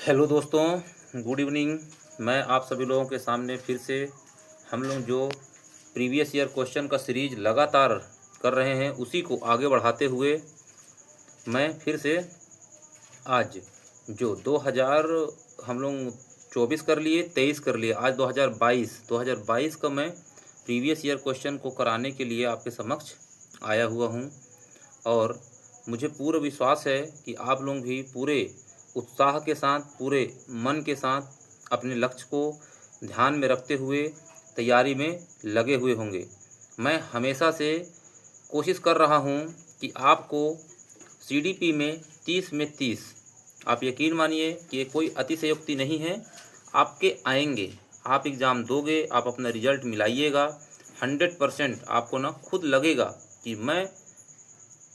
Hello दोस्तों, good evening. मैं आप सभी लोगों के सामने फिर से हम लोग जो प्रीवियस ईयर क्वेश्चन का सीरीज लगातार कर रहे हैं उसी को आगे बढ़ाते हुए मैं फिर से आज जो 2000 हम लोग 24 कर लिए, 23 कर लिए, आज 2022 का मैं प्रीवियस ईयर क्वेश्चन को कराने के लिए आपके समक्ष आया हुआ हूँ। और मुझे पूरा विश्वास है कि आप लोग भी पूरे उत्साह के साथ, पूरे मन के साथ अपने लक्ष्य को ध्यान में रखते हुए तैयारी में लगे हुए होंगे। मैं हमेशा से कोशिश कर रहा हूं कि आपको सीडीपी में 30 में 30, आप यकीन मानिए कि ये कोई अतिशयोक्ति नहीं है, आपके आएंगे। आप एग्ज़ाम दोगे, आप अपना रिजल्ट मिलाइएगा, 100% आपको ना खुद लगेगा कि मैं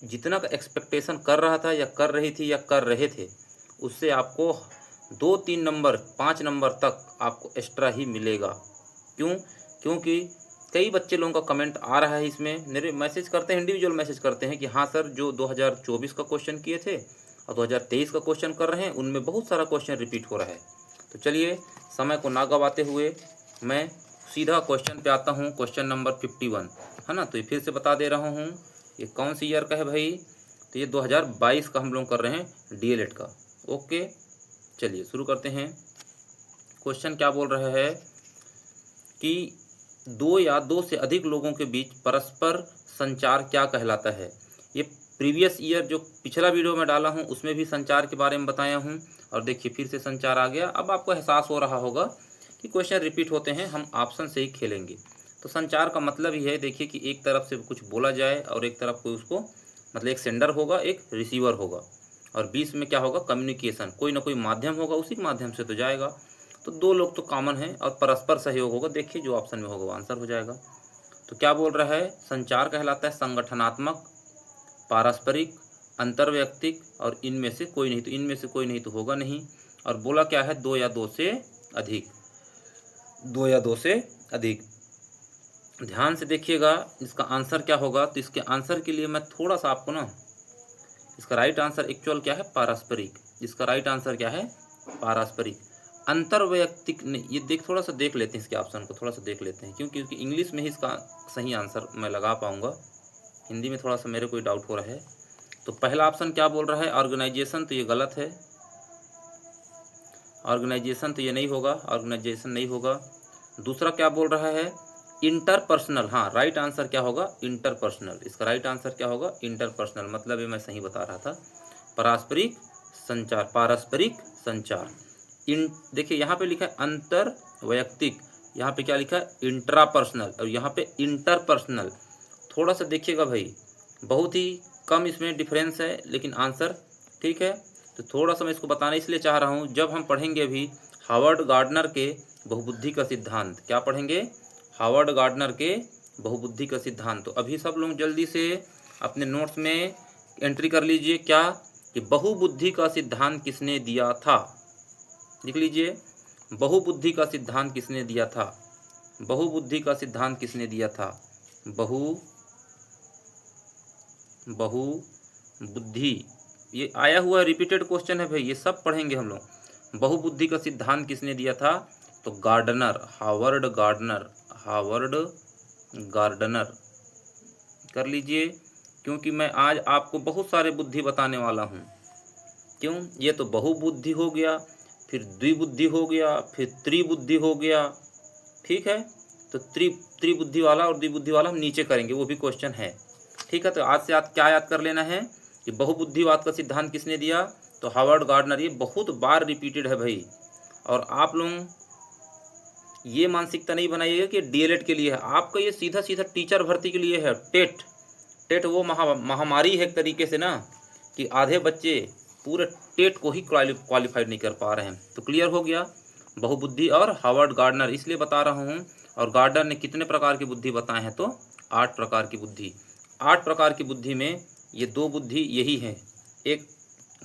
जितना का एक्सपेक्टेशन कर रहा था या कर रही थी या कर रहे थे उससे आपको 2-3 नंबर 5 नंबर तक आपको एक्स्ट्रा ही मिलेगा। क्यों? क्योंकि कई बच्चे लोगों का कमेंट आ रहा है, इसमें मेरे मैसेज करते हैं, इंडिविजुअल मैसेज करते हैं कि हाँ सर, जो 2024 का क्वेश्चन किए थे और 2023 का क्वेश्चन कर रहे हैं उनमें बहुत सारा क्वेश्चन रिपीट हो रहा है। तो चलिए समय को ना गवाते हुए मैं सीधा क्वेश्चन पे आता हूँ। क्वेश्चन नंबर 51 है ना। तो ये फिर से बता दे रहा हूँ, ये कौन सी ईयर का है भाई? तो ये 2022 का हम लोग कर रहे हैं, डीएलएड का। ओके, चलिए शुरू करते हैं। क्वेश्चन क्या बोल रहा है कि दो या दो से अधिक लोगों के बीच परस्पर संचार क्या कहलाता है। ये प्रीवियस ईयर जो पिछला वीडियो में डाला हूँ उसमें भी संचार के बारे में बताया हूँ, और देखिए फिर से संचार आ गया। अब आपको एहसास हो रहा होगा कि क्वेश्चन रिपीट होते हैं, हम ऑप्शन से ही खेलेंगे। तो संचार का मतलब ही है, देखिए कि एक तरफ से कुछ बोला जाए और एक तरफ कोई उसको, मतलब एक सेंडर होगा, एक रिसीवर होगा, और बीच में क्या होगा? कम्युनिकेशन, कोई ना कोई माध्यम होगा, उसी के माध्यम से तो जाएगा। तो दो लोग तो कॉमन है और परस्पर सहयोग होगा। देखिए जो ऑप्शन में होगा वो आंसर हो जाएगा। तो क्या बोल रहा है? संचार कहलाता है संगठनात्मक, पारस्परिक, अंतर्वैयक्तिक और इनमें से कोई नहीं। तो इनमें से कोई नहीं तो होगा नहीं। और बोला क्या है? दो या दो से अधिक, दो या दो से अधिक। ध्यान से देखिएगा इसका आंसर क्या होगा। तो इसके आंसर के लिए मैं थोड़ा सा आपको ना, इसका राइट आंसर एक्चुअल क्या है? पारस्परिक। इसका राइट आंसर क्या है? पारस्परिक। अंतर्वैयक्तिक नहीं, ये थोड़ा सा देख लेते हैं, इसके ऑप्शन को थोड़ा सा देख लेते हैं, क्योंकि इंग्लिश में ही इसका सही आंसर मैं लगा पाऊंगा, हिंदी में थोड़ा सा मेरे को डाउट हो रहा है। तो पहला ऑप्शन क्या बोल रहा है? ऑर्गेनाइजेशन, तो ये गलत है। ऑर्गेनाइजेशन तो ये नहीं होगा, ऑर्गेनाइजेशन नहीं होगा। दूसरा क्या बोल रहा है? इंटरपर्सनल। हाँ, राइट आंसर क्या होगा? इंटरपर्सनल। इसका राइट आंसर क्या होगा? इंटरपर्सनल। मतलब ये मैं सही बता रहा था। पारस्परिक संचार, पारस्परिक संचार। इन देखिए यहाँ पे लिखा है अंतर वैयक्तिक, यहाँ पे क्या लिखा है? इंट्रापर्सनल, और यहाँ पे इंटरपर्सनल। थोड़ा सा देखिएगा भाई, बहुत ही कम इसमें डिफरेंस है, लेकिन आंसर ठीक है। तो थोड़ा सा मैं इसको बताना इसलिए चाह रहा हूँ, जब हम पढ़ेंगे अभी हावर्ड गार्डनर के बहुबुद्धि का सिद्धांत, क्या पढ़ेंगे? हावर्ड गार्डनर के बहुबुद्धि का सिद्धांत। तो अभी सब लोग जल्दी से अपने नोट्स में एंट्री कर लीजिए, क्या कि बहुबुद्धि का सिद्धांत किसने दिया था? लिख लीजिए, बहुबुद्धि का सिद्धांत किसने दिया था? बहुबुद्धि का सिद्धांत किसने दिया था? बहुबुद्धि, ये आया हुआ रिपीटेड क्वेश्चन है भाई, ये सब पढ़ेंगे हम लोग। बहुबुद्धि का सिद्धांत किसने दिया था? तो Gardner, Howard Gardner, Howard Gardner. कर लीजिए, क्योंकि मैं आज आपको बहुत सारे बुद्धि बताने वाला हूँ। क्यों? ये तो बहुबुद्धि हो गया, फिर द्विबुद्धि हो गया, फिर त्रिबुद्धि हो गया, ठीक है। तो त्रिबुद्धि वाला और द्विबुद्धि वाला हम नीचे करेंगे, वो भी क्वेश्चन है, ठीक है। तो आज से क्या याद कर लेना है कि बहुबुद्धिवाद का सिद्धांत किसने दिया? तो हावर्ड गार्डनर। ये बहुत बार रिपीटेड है भाई, और आप लोग ये मानसिकता नहीं बनाइएगा कि डीएलएड के लिए है, आपका ये सीधा सीधा टीचर भर्ती के लिए है। टेट, टेट वो महामारी है एक तरीके से ना, कि आधे बच्चे पूरे टेट को ही क्वालिफाइड नहीं कर पा रहे हैं। तो क्लियर हो गया, बहुबुद्धि और हावर्ड गार्डनर, इसलिए बता रहा हूँ। और गार्डनर ने कितने प्रकार की बुद्धि बताए हैं? तो 8 प्रकार की बुद्धि। 8 प्रकार की बुद्धि में ये 2 बुद्धि यही है, एक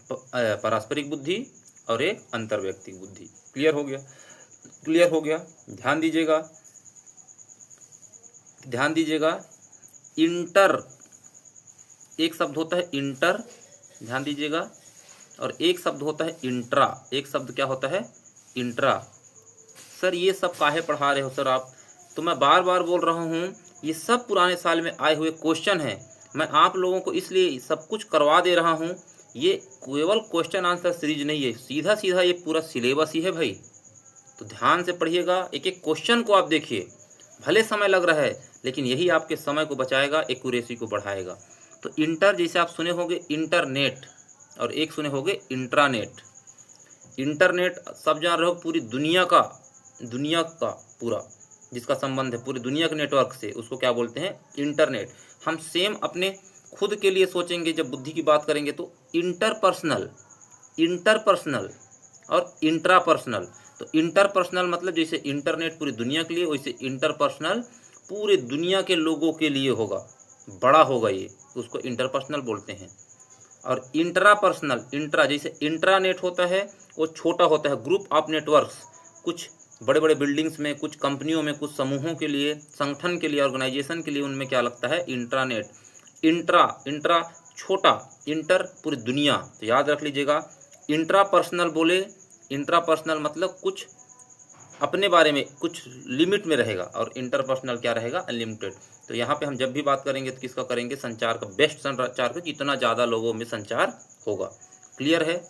पारस्परिक बुद्धि और एक अंतर्वैयक्तिक बुद्धि। क्लियर हो गया? क्लियर हो गया। ध्यान दीजिएगा, ध्यान दीजिएगा। इंटर, एक शब्द होता है इंटर, ध्यान दीजिएगा। और एक शब्द होता है इंट्रा। एक शब्द क्या होता है? इंट्रा। सर ये सब काहे पढ़ा रहे हो सर आप? तो मैं बार बार बोल रहा हूँ, ये सब पुराने साल में आए हुए क्वेश्चन हैं। मैं आप लोगों को इसलिए सब कुछ करवा दे रहा हूँ। ये केवल क्वेश्चन आंसर सीरीज नहीं है, सीधा सीधा ये पूरा सिलेबस ही है भाई। तो ध्यान से पढ़िएगा, एक एक क्वेश्चन को आप देखिए। भले समय लग रहा है, लेकिन यही आपके समय को बचाएगा, एक्यूरेसी को बढ़ाएगा। तो इंटर जैसे आप सुने होंगे इंटरनेट, और एक सुने होंगे इंट्रानेट। इंटरनेट सब जान रहे हो, पूरी दुनिया का पूरा जिसका संबंध है पूरी दुनिया के नेटवर्क से, उसको क्या बोलते हैं? इंटरनेट। हम सेम अपने खुद के लिए सोचेंगे, जब बुद्धि की बात करेंगे तो इंटरपर्सनल और इंट्रापर्सनल। तो इंटरपर्सनल मतलब जैसे इंटरनेट पूरी दुनिया के लिए, वैसे इंटरपर्सनल पूरे दुनिया के लोगों के लिए होगा, बड़ा होगा ये, उसको इंटरपर्सनल बोलते हैं। और इंट्रापर्सनल, इंट्रा जैसे इंट्रानेट होता है वो छोटा होता है, ग्रुप ऑफ नेटवर्क्स, कुछ बड़े बड़े बिल्डिंग्स में, कुछ कंपनियों में, कुछ समूहों के लिए, संगठन के लिए, ऑर्गेनाइजेशन के लिए, उनमें क्या लगता है? इंट्रानेट। इंट्रा छोटा, इंटर पूरी दुनिया। तो याद रख लीजिएगा, इंट्रापर्सनल बोले, इंट्रापर्सनल मतलब कुछ अपने बारे में कुछ लिमिट में रहेगा, और इंटरपर्सनल क्या रहेगा? अनलिमिटेड। तो यहाँ पे हम जब भी बात करेंगे तो किसका करेंगे? संचार का, बेस्ट संचार का, जितना ज़्यादा लोगों में संचार होगा। क्लियर है?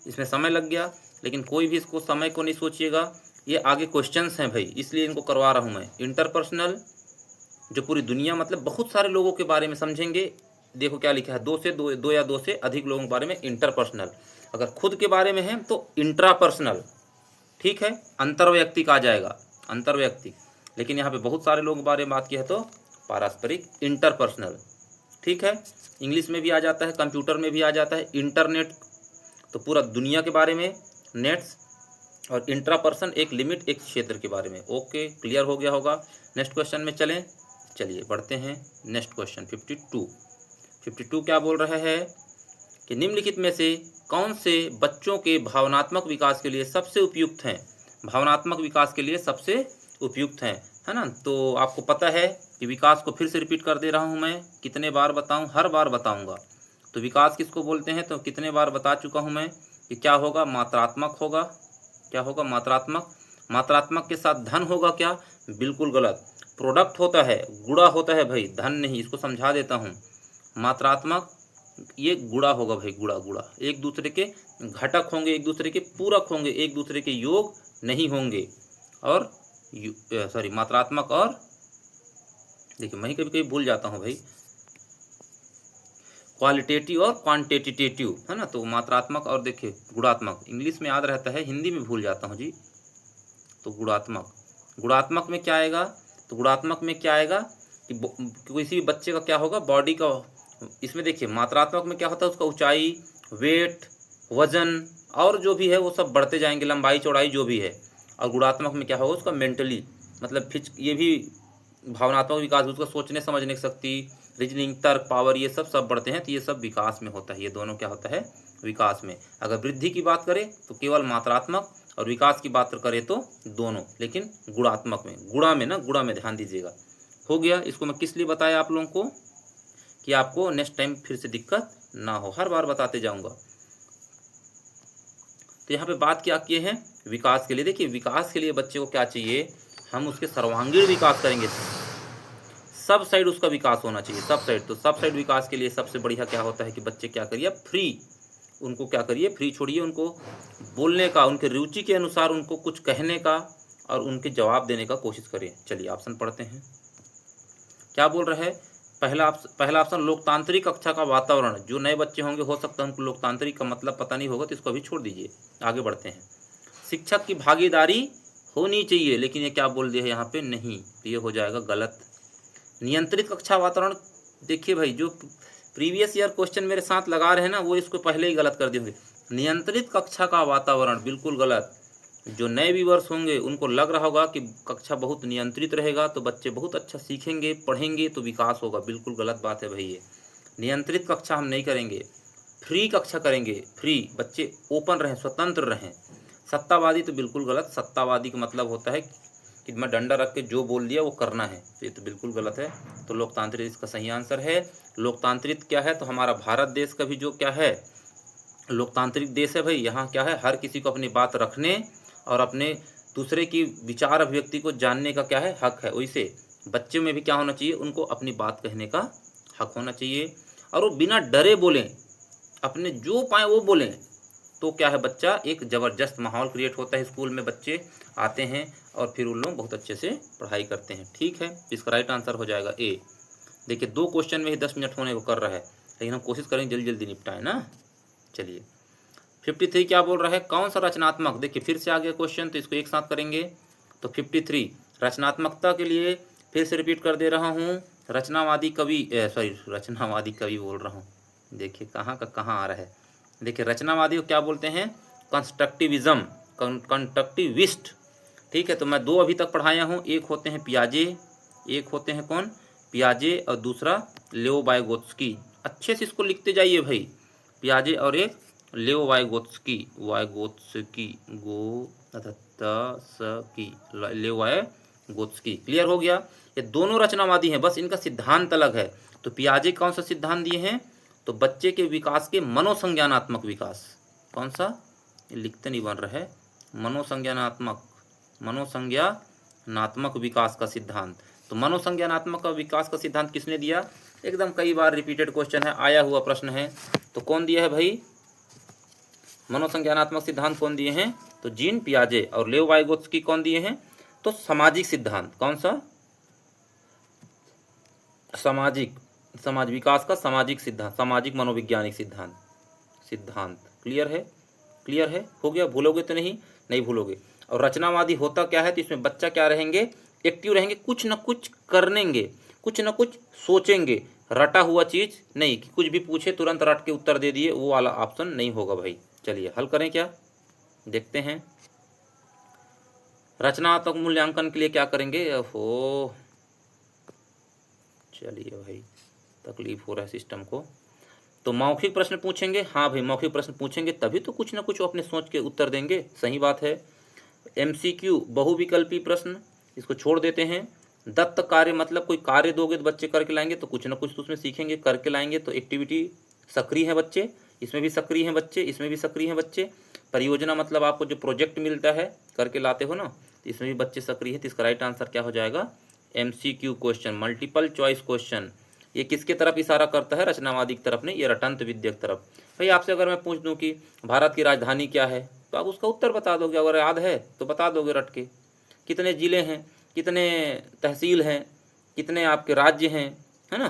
इसमें समय लग गया, लेकिन कोई भी इसको समय को नहीं सोचिएगा, ये आगे क्वेश्चंस हैं भाई, इसलिए इनको करवा रहा हूँ मैं। इंटरपर्सनल जो पूरी दुनिया, मतलब बहुत सारे लोगों के बारे में समझेंगे। देखो क्या लिखा है, दो या दो से अधिक लोगों के बारे में इंटरपर्सनल। अगर खुद के बारे में है तो इंट्रापर्सनल, ठीक है, अंतर्वैयक्तिक आ जाएगा, अंतर्वैयक्तिक। लेकिन यहाँ पे बहुत सारे लोगों के बारे में बात की है तो पारस्परिक, इंटरपर्सनल, ठीक है। इंग्लिश में भी आ जाता है, कंप्यूटर में भी आ जाता है। इंटरनेट तो पूरा दुनिया के बारे में, नेट्स, और इंट्रापर्सन एक लिमिट, एक क्षेत्र के बारे में। ओके, क्लियर हो गया होगा। नेक्स्ट क्वेश्चन में चलिए बढ़ते हैं। नेक्स्ट क्वेश्चन 52 क्या बोल रहा है कि निम्नलिखित में से कौन से बच्चों के भावनात्मक विकास के लिए सबसे उपयुक्त हैं? भावनात्मक विकास के लिए सबसे उपयुक्त हैं, है ना। तो आपको पता है कि विकास को फिर से रिपीट कर दे रहा हूं मैं, कितने बार बताऊं? हर बार बताऊंगा। तो विकास किसको बोलते हैं? तो कितने बार बता चुका हूं मैं कि क्या होगा? मात्रात्मक होगा। क्या होगा? मात्रात्मक। मात्रात्मक के साथ धन होगा क्या? बिल्कुल गलत। प्रोडक्ट होता है, गुणा होता है भाई, धन नहीं। इसको समझा देता हूँ। मात्रात्मक ये गुणा होगा भाई, गुणा। एक दूसरे के घटक होंगे, एक दूसरे के पूरक होंगे, एक दूसरे के योग नहीं होंगे। और मात्रात्मक, और देखिए मैं कभी कभी भूल जाता हूँ भाई, क्वालिटेटिव और क्वांटिटेटिव, है ना। तो मात्रात्मक और देखिए गुणात्मक, इंग्लिश में याद रहता है, हिंदी में भूल जाता हूँ जी। तो गुणात्मक में क्या आएगा? तो गुणात्मक में क्या आएगा कि किसी भी बच्चे का क्या होगा? बॉडी का। इसमें देखिए मात्रात्मक में क्या होता है? उसका ऊंचाई, वेट, वजन और जो भी है वो सब बढ़ते जाएंगे, लंबाई चौड़ाई जो भी है। और गुणात्मक में क्या होगा? उसका मेंटली, मतलब ये भी भावनात्मक विकास, उसका सोचने समझने की शक्ति, रीजनिंग, तर्क, पावर, ये सब बढ़ते हैं। तो ये सब विकास में होता है। ये दोनों क्या होता है? विकास में। अगर वृद्धि की बात करें तो केवल मात्रात्मक, और विकास की बात करें तो दोनों, लेकिन गुणात्मक में, गुणा में ध्यान दीजिएगा। हो गया। इसको मैं किस लिए बताया आप लोगों को? कि आपको नेक्स्ट टाइम फिर से दिक्कत ना हो, हर बार बताते जाऊंगा। तो यहाँ पे बात क्या किए हैं? विकास के लिए। देखिए विकास के लिए बच्चे को क्या चाहिए? हम उसके सर्वांगीण विकास करेंगे, सब साइड उसका विकास होना चाहिए, सब साइड। तो सब साइड विकास के लिए सबसे बढ़िया क्या होता है कि बच्चे क्या करिए? फ्री, उनको क्या करिए? फ्री छोड़िए, उनको बोलने का, उनके रुचि के अनुसार उनको कुछ कहने का और उनके जवाब देने का कोशिश करिए। चलिए ऑप्शन पढ़ते हैं। क्या बोल रहा है? पहला ऑप्शन, लोकतांत्रिक कक्षा का वातावरण। जो नए बच्चे होंगे हो सकता है उनको लोकतांत्रिक का मतलब पता नहीं होगा, तो इसको अभी छोड़ दीजिए, आगे बढ़ते हैं। शिक्षक की भागीदारी होनी चाहिए, लेकिन ये क्या बोल दिया है यहाँ पे? नहीं, तो ये हो जाएगा गलत। नियंत्रित कक्षा वातावरण, देखिए भाई जो प्रीवियस ईयर क्वेश्चन मेरे साथ लगा रहे हैं ना, वो इसको पहले ही गलत कर दिए होंगे। नियंत्रित कक्षा का वातावरण बिल्कुल गलत। जो नए व्यूअर्स होंगे उनको लग रहा होगा कि कक्षा बहुत नियंत्रित रहेगा तो बच्चे बहुत अच्छा सीखेंगे, पढ़ेंगे तो विकास होगा। बिल्कुल गलत बात है भाई। ये नियंत्रित कक्षा हम नहीं करेंगे, फ्री कक्षा करेंगे। फ्री, बच्चे ओपन रहें, स्वतंत्र रहें। सत्तावादी तो बिल्कुल गलत। सत्तावादी का मतलब होता है कि मैं डंडा रख के जो बोल दिया वो करना है, तो ये तो बिल्कुल गलत है। तो लोकतांत्रिक इसका सही आंसर है। लोकतांत्रिक क्या है? तो हमारा भारत देश का भी जो क्या है, लोकतांत्रिक देश है भाई, यहाँ क्या है, हर किसी को अपनी बात रखने और अपने दूसरे की विचार अभिव्यक्ति को जानने का क्या है, हक है। वैसे बच्चे में भी क्या होना चाहिए, उनको अपनी बात कहने का हक होना चाहिए और वो बिना डरे बोलें, अपने जो पाए वो बोलें। तो क्या है, बच्चा एक ज़बरदस्त माहौल क्रिएट होता है, स्कूल में बच्चे आते हैं और फिर उन लोग बहुत अच्छे से पढ़ाई करते हैं। ठीक है, इसका राइट आंसर हो जाएगा ए। देखिए 2 क्वेश्चन में ही 10 मिनट होने को कर रहा है, लेकिन हम कोशिश करेंगे जल्दी जल्दी निपटाएं ना। चलिए 53 क्या बोल रहा है, कौन सा रचनात्मक, देखिए फिर से आ गया क्वेश्चन, तो इसको एक साथ करेंगे। तो 53 रचनात्मकता के लिए फिर से रिपीट कर दे रहा हूँ, रचनावादी कवि रचनावादी कवि बोल रहा हूँ, देखिए कहाँ का कहाँ आ रहा है। देखिए रचनावादी को क्या बोलते हैं, कंस्ट्रक्टिविज्म, कंस्ट्रक्टिविस्ट। ठीक है, तो मैं 2 अभी तक पढ़ाया हूँ, एक होते हैं पियाजे, एक होते हैं कौन, पियाजे, और दूसरा लेओ वाइगोत्स्की। अच्छे से इसको लिखते जाइए भाई, पियाजे और एक लेओ वाइगोत्स्की, लेओ वाइगोत्स्की। क्लियर हो गया, ये दोनों रचनावादी हैं, बस इनका सिद्धांत अलग है। तो पियाजे कौन सा सिद्धांत दिए हैं, तो बच्चे के विकास के मनोसंज्ञानात्मक विकास, कौन सा, ये लिखते नहीं बन रहा है, मनोसंज्ञानात्मक विकास का सिद्धांत। तो मनोसंज्ञानात्मक विकास का सिद्धांत किसने दिया, एकदम कई बार रिपीटेड क्वेश्चन है, आया हुआ प्रश्न है। तो कौन दिया है भाई, मनोसंज्ञानात्मक सिद्धांत कौन दिए हैं, तो जीन पियाजे। और लेओ वाइगोत्स्की कौन दिए हैं, तो सामाजिक सिद्धांत, कौन सा, समाज विकास का सामाजिक सिद्धांत, सामाजिक मनोवैज्ञानिक सिद्धांत। क्लियर है, हो गया, भूलोगे तो नहीं भूलोगे। और रचनावादी होता क्या है, तो इसमें बच्चा क्या रहेंगे, एक्टिव रहेंगे, कुछ न कुछ करेंगे, कुछ न कुछ सोचेंगे, रटा हुआ चीज नहीं कि कुछ भी पूछे तुरंत रट के उत्तर दे दिए, वो वाला ऑप्शन नहीं होगा भाई। चलिए हल करें, क्या देखते हैं। रचनात्मक मूल्यांकन के लिए क्या करेंगे, ओहो चलिए भाई तकलीफ हो रहा है सिस्टम को। तो मौखिक प्रश्न पूछेंगे, हाँ भाई मौखिक प्रश्न पूछेंगे, तभी तो कुछ ना कुछ वो अपने सोच के उत्तर देंगे, सही बात है। MCQ बहुविकल्पी प्रश्न, इसको छोड़ देते हैं। दत्त कार्य, मतलब कोई कार्य दोगे तो बच्चे करके लाएंगे, तो कुछ ना कुछ तो उसमें सीखेंगे, करके लाएंगे। तो एक्टिविटी सक्रिय है बच्चे, इसमें भी सक्रिय हैं बच्चे, इसमें भी सक्रिय हैं बच्चे। परियोजना मतलब आपको जो प्रोजेक्ट मिलता है करके लाते हो ना, तो इसमें भी बच्चे सक्रिय हैं। तो इसका राइट आंसर क्या हो जाएगा, MCQ question, multiple choice question. ये किसके तरफ इशारा करता है, रचनावादी की तरफ नहीं, ये रटंत विद्या की तरफ। भाई आपसे अगर मैं पूछ दूं कि भारत की राजधानी क्या है, तो आप उसका उत्तर बता दोगे, अगर याद है तो बता दोगे रट के। कितने जिले हैं, कितने तहसील हैं, कितने आपके राज्य हैं, है ना,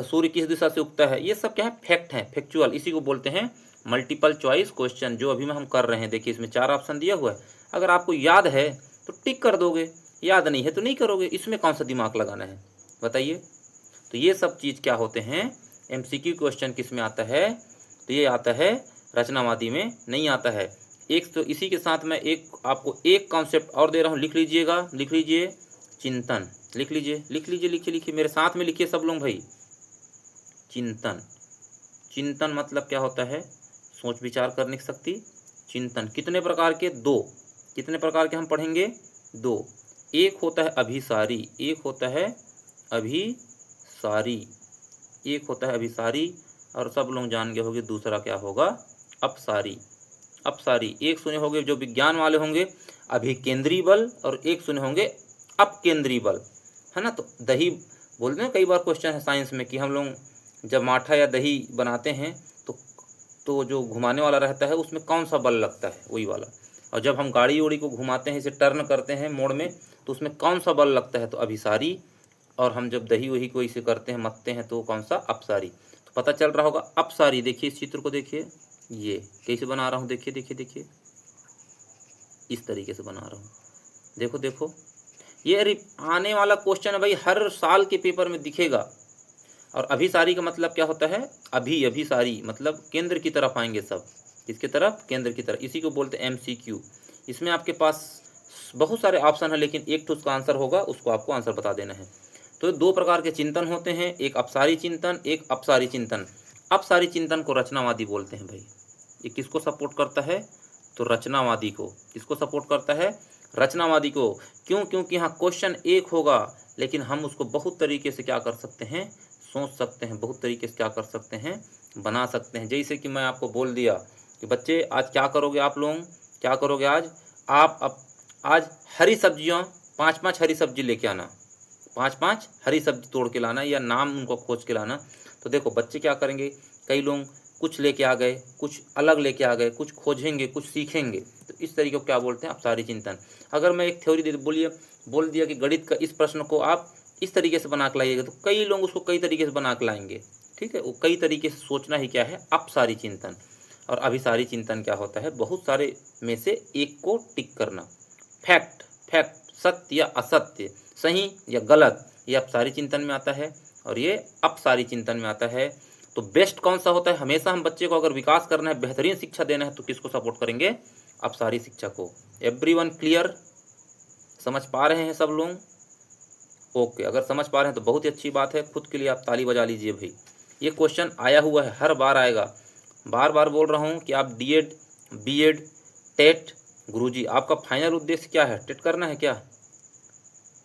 सूर्य किस दिशा से उगता है, ये सब क्या है, फैक्ट है, फैक्चुअल, इसी को बोलते हैं मल्टीपल चॉइस क्वेश्चन, जो अभी में हम कर रहे हैं। देखिए इसमें 4 ऑप्शन दिया हुआ है, अगर आपको याद है तो टिक कर दोगे, याद नहीं है तो नहीं करोगे, इसमें कौन सा दिमाग लगाना है बताइए। तो ये सब चीज़ क्या होते हैं, MCQ क्वेश्चन किस में आता है, तो ये आता है रचनावादी में, नहीं आता है। एक तो इसी के साथ मैं एक आपको एक कॉन्सेप्ट और दे रहा हूँ, लिख लीजिएगा, लिख लीजिए, चिंतन, लिख लीजिए मेरे साथ में लिखिए सब लोग भाई। चिंतन मतलब क्या होता है, सोच विचार करने की शक्ति। चिंतन कितने प्रकार के, 2, कितने प्रकार के हम पढ़ेंगे, 2। एक होता है अभिसारी, एक होता है अभिसारी, और सब लोग जान गए होंगे दूसरा क्या होगा, अपसारी। एक सुने होंगे जो विज्ञान वाले होंगे, अभिकेंद्री बल, और एक सुने होंगे अपकेंद्री बल, है ना। तो दही बोलते हैं, कई बार क्वेश्चन है साइंस में कि हम लोग जब माठा या दही बनाते हैं तो जो घुमाने वाला रहता है उसमें कौन सा बल लगता है, वही वाला। और जब हम गाड़ी उड़ी को घुमाते हैं, इसे टर्न करते हैं मोड़ में, तो उसमें कौन सा बल लगता है, तो अभिसारी। और हम जब दही वही को इसे करते हैं, मथते हैं, तो कौन सा, अपसारी। तो पता चल रहा होगा अपसारी। देखिए इस चित्र को देखिए, ये कैसे बना रहा हूँ, देखिए इस तरीके से बना रहा हूँ, देखो ये आने वाला क्वेश्चन है भाई, हर साल के पेपर में दिखेगा। और अभिसारी का मतलब क्या होता है, अभिसारी मतलब केंद्र की तरफ आएंगे सब, किसके तरफ, केंद्र की तरफ, इसी को बोलते हैं MCQ। इसमें आपके पास बहुत सारे ऑप्शन है, लेकिन एक तो उसका आंसर होगा, उसको आपको आंसर बता देना है। तो 2 प्रकार के चिंतन होते हैं, एक अपसारी चिंतन, एक अपसारी चिंतन। अपसारी चिंतन को रचनावादी बोलते हैं भाई। ये किसको सपोर्ट करता है, तो रचनावादी को। किसको सपोर्ट करता है, रचनावादी को। क्यों, क्योंकि यहाँ क्वेश्चन एक होगा, लेकिन हम उसको बहुत तरीके से क्या कर सकते हैं, सोच सकते हैं, बहुत तरीके से क्या कर सकते हैं, बना सकते हैं। जैसे कि मैं आपको बोल दिया कि बच्चे आज क्या करोगे, आप लोग क्या करोगे आज, आप आज हरी सब्जियां 5-5 हरी सब्जी लेके आना, 5-5 हरी सब्जी तोड़ के लाना या नाम उनको खोज के लाना। तो देखो बच्चे क्या करेंगे, कई लोग कुछ लेके आ गए, कुछ अलग लेके आ गए, कुछ खोजेंगे, कुछ सीखेंगे। तो इस तरीके को क्या बोलते हैं, अपसारी चिंतन। अगर मैं एक थ्योरी दे बोल दिया कि गणित का इस प्रश्न को आप इस तरीके से बना के लाइएगा, तो कई लोग उसको कई तरीके से बना के लाएंगे। ठीक है, वो कई तरीके से सोचना ही क्या है, अपसारी चिंतन। और अभिसारी चिंतन क्या होता है, बहुत सारे में से एक को टिक करना। फैक्ट सत्य या असत्य, सही या गलत, ये अपसारी चिंतन में आता है और ये अपसारी चिंतन में आता है। तो बेस्ट कौन सा होता है, हमेशा हम बच्चे को अगर विकास करना है, बेहतरीन शिक्षा देना है, तो किसको सपोर्ट करेंगे, अपसारी शिक्षा को। एवरीवन क्लियर, समझ पा रहे हैं सब लोग? ओके, अगर समझ पा रहे हैं तो बहुत ही अच्छी बात है, खुद के लिए आप ताली बजा लीजिए भाई। ये क्वेश्चन आया हुआ है, हर बार आएगा, बार बार बोल रहा हूँ कि आप डीएड, बीएड, टेट, गुरुजी आपका फाइनल उद्देश्य क्या है, टेट करना है क्या,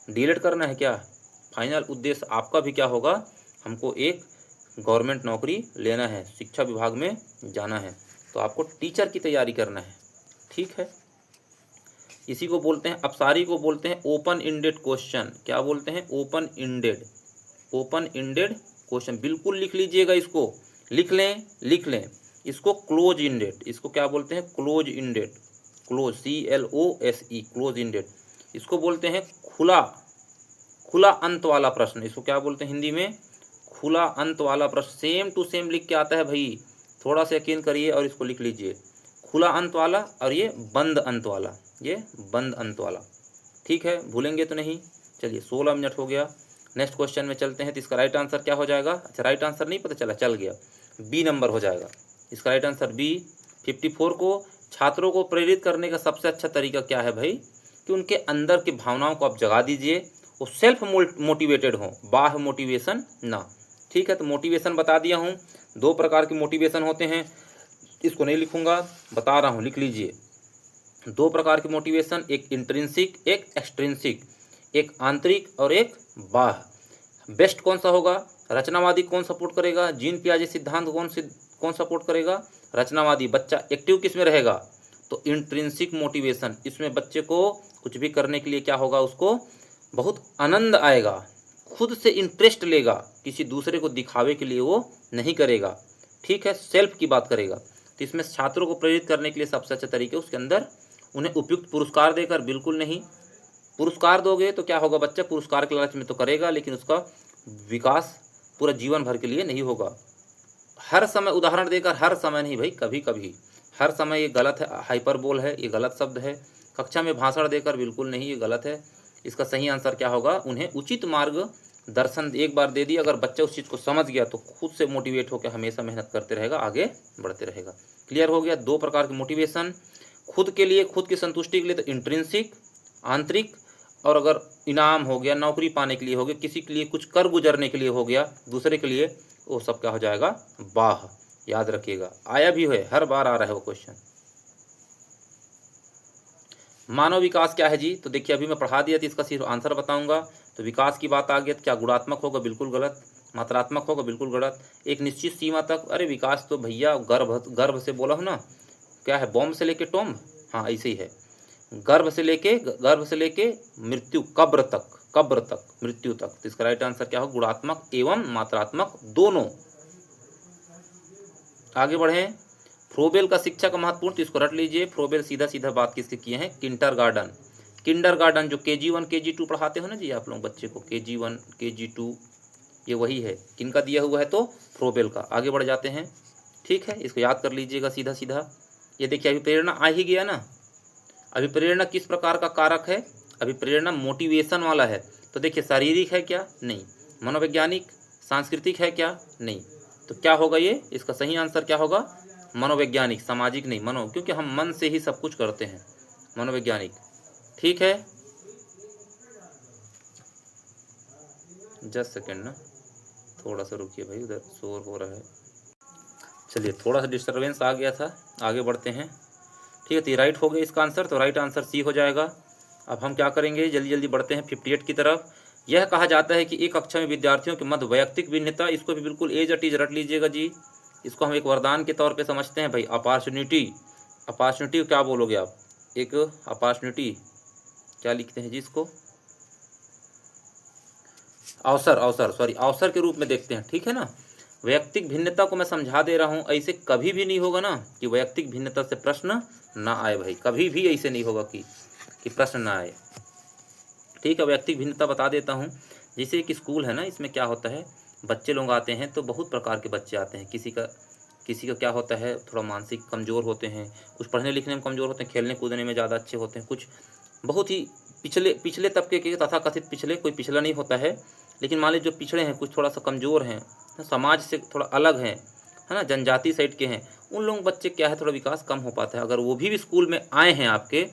डीएड करना है क्या? फाइनल उद्देश्य आपका भी क्या होगा, हमको एक गवर्नमेंट नौकरी लेना है, शिक्षा विभाग में जाना है, तो आपको टीचर की तैयारी करना है। ठीक है, इसी को बोलते हैं, अपसारी को बोलते हैं ओपन इंडेड क्वेश्चन। क्या बोलते हैं, open ended, open ended question. बिल्कुल लिख लीजिएगा, इसको लिख लें। इसको क्लोज इंडेड, इसको क्या बोलते हैं, close ended, close CLOSE, close ended. इसको बोलते हैं खुला अंत वाला प्रश्न। इसको क्या बोलते हैं हिंदी में, खुला अंत वाला प्रश्न। सेम टू सेम लिख के आता है भाई, थोड़ा सा यकीन करिए और इसको लिख लीजिए, खुला अंत वाला और ये बंद अंत वाला, ये बंद अंत वाला। ठीक है, भूलेंगे तो नहीं। चलिए 16 मिनट हो गया, नेक्स्ट क्वेश्चन में चलते हैं। तो इसका राइट आंसर क्या हो जाएगा, अच्छा राइट आंसर नहीं पता चला, चल गया, बी नंबर हो जाएगा इसका राइट आंसर, बी। 54 को छात्रों को प्रेरित करने का सबसे अच्छा तरीका क्या है भाई, कि उनके अंदर की भावनाओं को आप जगा दीजिए, वो सेल्फ मोटिवेटेड हों, बाह्य मोटिवेशन ना। ठीक है, तो मोटिवेशन बता दिया हूँ, 2 प्रकार की मोटिवेशन होते हैं, इसको नहीं लिखूंगा, बता रहा हूँ, लिख लीजिए। 2 प्रकार की मोटिवेशन, एक इंट्रिंसिक, एक एक्सट्रिंसिक, एक आंतरिक और एक बाह्य। बेस्ट कौन सा होगा, रचनावादी कौन सपोर्ट करेगा, जीन पियाजे सिद्धांत कौन सपोर्ट करेगा, रचनावादी। बच्चा एक्टिव किस में रहेगा, तो इंट्रिंसिक मोटिवेशन, इसमें बच्चे को कुछ भी करने के लिए क्या होगा, उसको बहुत आनंद आएगा, खुद से इंटरेस्ट लेगा, किसी दूसरे को दिखावे के लिए वो नहीं करेगा। ठीक है, सेल्फ की बात करेगा। तो इसमें छात्रों को प्रेरित करने के लिए सबसे अच्छा तरीके, उसके अंदर उन्हें उपयुक्त पुरस्कार देकर, बिल्कुल नहीं, पुरस्कार दोगे तो क्या होगा, बच्चा पुरस्कार के लालच में तो करेगा, लेकिन उसका विकास पूरा जीवन भर के लिए नहीं होगा। हर समय उदाहरण देकर, हर समय नहीं भाई, कभी कभी, हर समय ये गलत है, हाइपरबोल है, ये गलत शब्द है। कक्षा में भाषण देकर, बिल्कुल नहीं, ये गलत है। इसका सही आंसर क्या होगा, उन्हें उचित मार्ग दर्शन एक बार दे दिया, अगर बच्चा उस चीज़ को समझ गया तो खुद से मोटिवेट होकर हमेशा मेहनत करते रहेगा, आगे बढ़ते रहेगा। क्लियर हो गया, 2 प्रकार की मोटिवेशन, खुद के लिए, खुद की संतुष्टि के लिए तो इंट्रिंसिक, आंतरिक, और अगर इनाम हो गया, नौकरी पाने के लिए हो गया, किसी के लिए कुछ कर गुजरने के लिए हो गया, दूसरे के लिए, वो सब क्या हो जाएगा, बाह्य। याद रखिएगा, आया भी है, हर बार आ रहा है वो क्वेश्चन। मानव विकास क्या है जी, तो देखिए अभी मैं पढ़ा दिया था, इसका सिर्फ आंसर बताऊंगा। तो विकास की बात आ गई, तो क्या गुणात्मक होगा, बिल्कुल गलत। मात्रात्मक होगा, बिल्कुल गलत। एक निश्चित सीमा तक, अरे विकास तो भैया गर्भ से बोला हो ना, क्या है, बॉम्ब से लेके टॉम्ब, हाँ ऐसे ही है, गर्भ से लेके मृत्यु, कब्र तक मृत्यु तक। तो इसका राइट आंसर क्या हो, गुणात्मक एवं मात्रात्मक दोनों। आगे बढ़े, फ्रोबेल का शिक्षा का महत्वपूर्ण, तो इसको रट लीजिए। फ्रोबेल सीधा बात किसके किए हैं, किंडरगार्टन जो KG1 KG2 पढ़ाते हो ना जी आप लोग बच्चे को, KG1 KG2, ये वही है, किनका दिया हुआ है, तो फ्रोबेल का। आगे बढ़ जाते हैं, ठीक है, इसको याद कर लीजिएगा सीधा। ये देखिए अभी प्रेरणा आ ही गया ना। अभी प्रेरणा किस प्रकार का कारक है, अभी प्रेरणा मोटिवेशन वाला है। तो देखिए शारीरिक है क्या, नहीं। मनोवैज्ञानिक, सांस्कृतिक है क्या, नहीं। तो क्या होगा ये, इसका सही आंसर क्या होगा, मनोवैज्ञानिक, सामाजिक नहीं, मनो, क्योंकि हम मन से ही सब कुछ करते हैं, मनोवैज्ञानिक। ठीक है, जस्ट सेकेंड ना, थोड़ा सा रुकिए भाई, उधर शोर हो रहा है। चलिए थोड़ा सा डिस्टर्बेंस आ गया था, आगे बढ़ते हैं। ठीक है, तो राइट हो गया इसका आंसर, तो राइट आंसर सी हो जाएगा। अब हम क्या करेंगे, जल्दी बढ़ते हैं 58 की तरफ। यह कहा जाता है कि एक कक्षा में विद्यार्थियों के मध्य वैयक्तिक भिन्नता, इसको भी बिल्कुल एज इट इज रट लीजिएगा जी, इसको हम एक वरदान के तौर पे समझते हैं भाई। अपॉर्चुनिटी, अपॉर्चुनिटी क्या बोलोगे आप? एक अपॉर्चुनिटी क्या लिखते हैं जी इसको? अवसर, अवसर, सॉरी, अवसर के रूप में देखते हैं, ठीक है ना। वैयक्तिक भिन्नता को मैं समझा दे रहा हूँ, ऐसे कभी भी नहीं होगा ना कि वैयक्तिक भिन्नता से प्रश्न ना आए भाई, कभी भी ऐसे नहीं होगा कि प्रश्न ना आए, ठीक है। वैयक्तिक भिन्नता बता देता हूँ। जैसे एक स्कूल है ना, इसमें क्या होता है, बच्चे लोग आते हैं तो बहुत प्रकार के बच्चे आते हैं। किसी का क्या होता है, थोड़ा मानसिक कमज़ोर होते हैं, कुछ पढ़ने लिखने में कमज़ोर होते हैं, खेलने कूदने में ज़्यादा अच्छे होते हैं, कुछ बहुत ही पिछले तबके के तथाकथित पिछले, कोई पिछला नहीं होता है, लेकिन मान लीजिए जो पिछड़े हैं, कुछ थोड़ा सा कमज़ोर हैं, समाज से थोड़ा अलग हैं, है ना, जनजाति साइड के हैं, उन लोग बच्चे क्या है, थोड़ा विकास कम हो पाता है। अगर वो भी स्कूल में आए हैं आपके,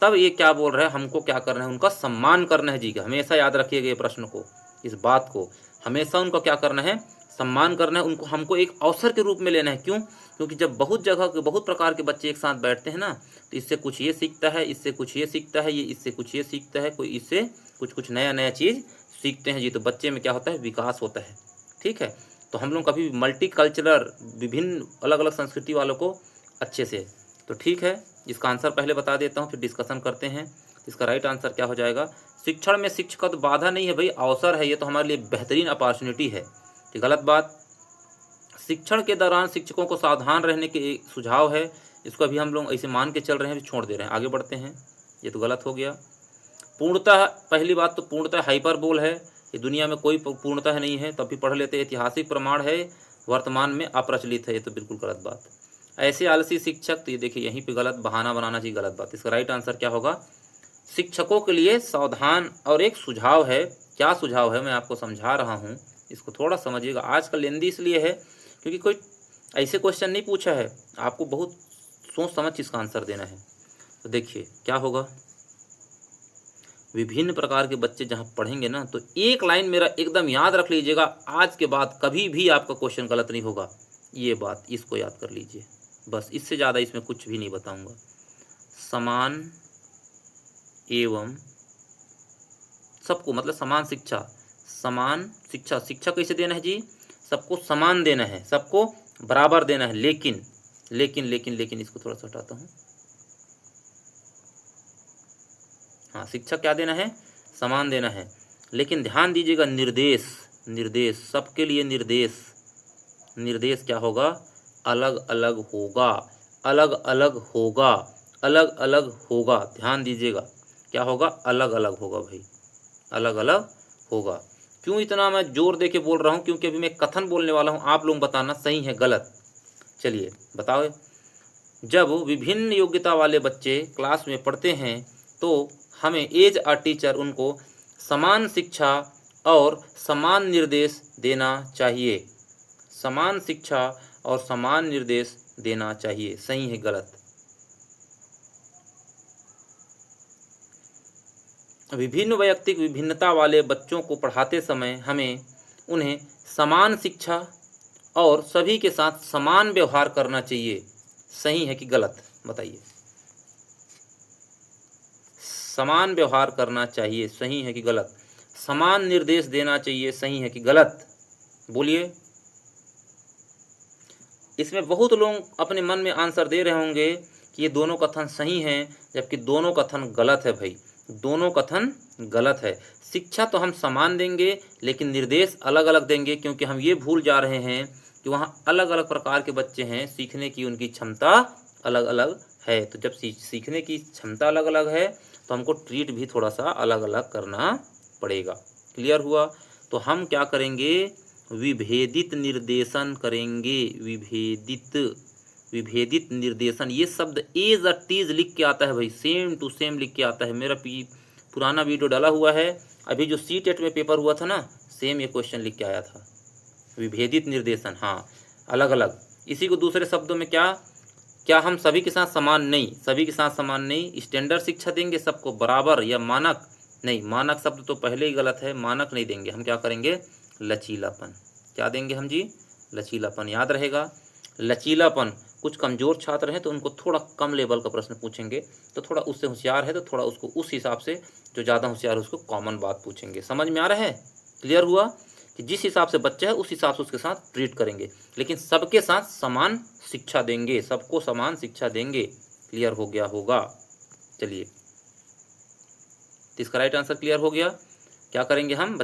तब ये क्या बोल रहे हैं, हमको क्या करना है, उनका सम्मान करना है जी। हमेशा याद रखिएगा ये प्रश्न को, इस बात को, हमेशा उनका क्या करना है, सम्मान करना है उनको। हमको एक अवसर के रूप में लेना है। क्यों? क्योंकि जब बहुत जगह के बहुत प्रकार के बच्चे एक साथ बैठते हैं ना, तो इससे कुछ ये सीखता है, इससे कुछ ये सीखता है, ये इससे कुछ ये सीखता है, कोई इससे कुछ नया चीज़ सीखते हैं जी। तो बच्चे में क्या होता है, विकास होता है, ठीक है। तो हम लोग कभी मल्टी कल्चरल, विभिन्न अलग अलग संस्कृति वालों को अच्छे से, तो ठीक है। इसका आंसर पहले बता देता हूँ, फिर डिस्कशन करते हैं। इसका राइट आंसर क्या हो जाएगा? शिक्षण में शिक्षक तो बाधा नहीं है भाई, अवसर है, ये तो हमारे लिए बेहतरीन अपॉर्चुनिटी है। तो गलत बात। शिक्षण के दौरान शिक्षकों को सावधान रहने के एक सुझाव है, इसको अभी हम लोग ऐसे मान के चल रहे हैं, छोड़ दे रहे हैं, आगे बढ़ते हैं। ये तो गलत हो गया। पूर्णतः, पहली बात तो पूर्णतः हाइपरबोल है, ये दुनिया में कोई पूर्णतः नहीं है, तब भी पढ़ लेते। ऐतिहासिक प्रमाण है, वर्तमान में अप्रचलित है, ये तो बिल्कुल गलत बात। ऐसे आलसी शिक्षक, तो ये देखिए यहीं पे गलत, बहाना बनाना चाहिए, गलत बात। इसका राइट आंसर क्या होगा? शिक्षकों के लिए सावधान और एक सुझाव है। क्या सुझाव है, मैं आपको समझा रहा हूँ, इसको थोड़ा समझिएगा। आज का लेंदी इसलिए है क्योंकि कोई ऐसे क्वेश्चन नहीं पूछा है, आपको बहुत सोच समझ इसका आंसर देना है। तो देखिए क्या होगा, विभिन्न प्रकार के बच्चे जहाँ पढ़ेंगे ना, तो एक लाइन मेरा एकदम याद रख लीजिएगा, आज के बाद कभी भी आपका क्वेश्चन गलत नहीं होगा, ये बात इसको याद कर लीजिए बस। इससे ज़्यादा इसमें कुछ भी नहीं बताऊंगा। समान एवं सबको, मतलब समान शिक्षा, समान शिक्षा, शिक्षा कैसे देना है जी? सबको समान देना है, सबको बराबर देना है। लेकिन लेकिन लेकिन लेकिन इसको थोड़ा सा हटाता हूँ। हाँ, शिक्षा क्या देना है? समान देना है। लेकिन ध्यान दीजिएगा, निर्देश, निर्देश सबके लिए निर्देश, निर्देश क्या होगा? अलग अलग होगा, अलग अलग होगा, अलग अलग होगा। ध्यान दीजिएगा, क्या होगा? अलग अलग होगा भाई, अलग अलग होगा। क्यों इतना मैं जोर दे के बोल रहा हूँ? क्योंकि अभी मैं कथन बोलने वाला हूँ, आप लोग बताना सही है गलत। चलिए बताओ। जब विभिन्न योग्यता वाले बच्चे क्लास में पढ़ते हैं तो हमें एज अ टीचर उनको समान शिक्षा और समान निर्देश देना चाहिए। समान शिक्षा और समान निर्देश देना चाहिए, सही है गलत? विभिन्न वैयक्तिक विभिन्नता वाले बच्चों को पढ़ाते समय हमें उन्हें समान शिक्षा और सभी के साथ समान व्यवहार करना चाहिए, सही है कि गलत? बताइए। समान व्यवहार करना चाहिए, सही है कि गलत? समान निर्देश देना चाहिए, सही है कि गलत? बोलिए। इसमें बहुत लोग अपने मन में आंसर दे रहे होंगे कि ये दोनों कथन सही हैं, जबकि दोनों कथन गलत है भाई, दोनों कथन गलत है। शिक्षा तो हम समान देंगे, लेकिन निर्देश अलग अलग देंगे, क्योंकि हम ये भूल जा रहे हैं कि वहाँ अलग अलग प्रकार के बच्चे हैं, सीखने की उनकी क्षमता अलग अलग है। तो जब सीखने की क्षमता अलग अलग है तो हमको ट्रीट भी थोड़ा सा अलग अलग करना पड़ेगा। क्लियर हुआ? तो हम क्या करेंगे? विभेदित निर्देशन करेंगे, विभेदित, विभेदित निर्देशन। ये शब्द एज अ टीज लिख के आता है भाई, सेम टू सेम लिख के आता है। मेरा पुराना वीडियो डाला हुआ है, अभी जो CTET में पेपर हुआ था ना, सेम ये क्वेश्चन लिख के आया था। विभेदित निर्देशन, हाँ, अलग अलग। इसी को दूसरे शब्दों में क्या हम सभी के साथ समान नहीं, सभी के साथ समान नहीं। स्टैंडर्ड शिक्षा देंगे सबको बराबर, या मानक? नहीं, मानक शब्द तो पहले ही गलत है, मानक नहीं देंगे। हम क्या करेंगे? लचीलापन। क्या देंगे हम जी? लचीलापन। याद रहेगा, लचीलापन। कुछ कमज़ोर छात्र हैं तो उनको थोड़ा कम लेवल का प्रश्न पूछेंगे, तो थोड़ा उससे होशियार है तो थोड़ा उसको उस हिसाब से, जो ज़्यादा होशियार है उसको कॉमन बात पूछेंगे। समझ में आ रहा है? क्लियर हुआ कि जिस हिसाब से बच्चा है उस हिसाब से उसके साथ ट्रीट करेंगे, लेकिन सबके साथ समान शिक्षा देंगे, सबको समान शिक्षा देंगे। क्लियर हो गया होगा? चलिए, तो इसका राइट आंसर क्लियर हो गया। क्या करेंगे हम?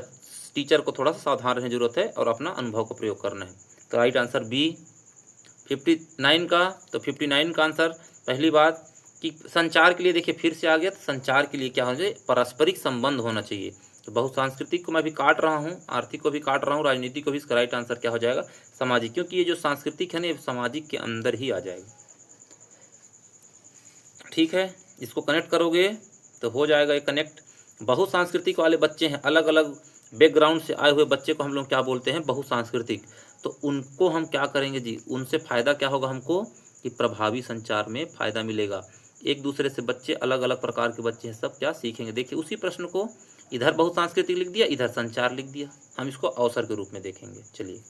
टीचर को थोड़ा सा सावधान रहने की जरूरत है और अपना अनुभव का प्रयोग करना है। तो राइट आंसर बी 59 का। तो 59 का आंसर, पहली बात कि संचार के लिए देखिए फिर से आ गया, तो संचार के लिए क्या होना चाहिए? पारस्परिक संबंध होना चाहिए। तो बहुसांस्कृतिक को मैं भी काट रहा हूँ, आर्थिक को भी काट रहा हूँ, राजनीति को भी। इसका राइट आंसर क्या हो जाएगा? सामाजिक, क्योंकि ये जो सांस्कृतिक है ना, ये सामाजिक के अंदर ही आ जाएगा। ठीक है, इसको कनेक्ट करोगे तो हो जाएगा ये कनेक्ट। बहुसांस्कृतिक वाले बच्चे हैं, अलग अलग बैकग्राउंड से आए हुए बच्चे को हम लोग क्या बोलते हैं? बहुसांस्कृतिक। तो उनको हम क्या करेंगे जी? उनसे फ़ायदा क्या होगा हमको? कि प्रभावी संचार में फ़ायदा मिलेगा। एक दूसरे से बच्चे, अलग अलग प्रकार के बच्चे हैं, सब क्या सीखेंगे? देखिए, उसी प्रश्न को इधर बहुसांस्कृतिक लिख दिया, इधर संचार लिख दिया। हम इसको अवसर के रूप में देखेंगे। चलिए,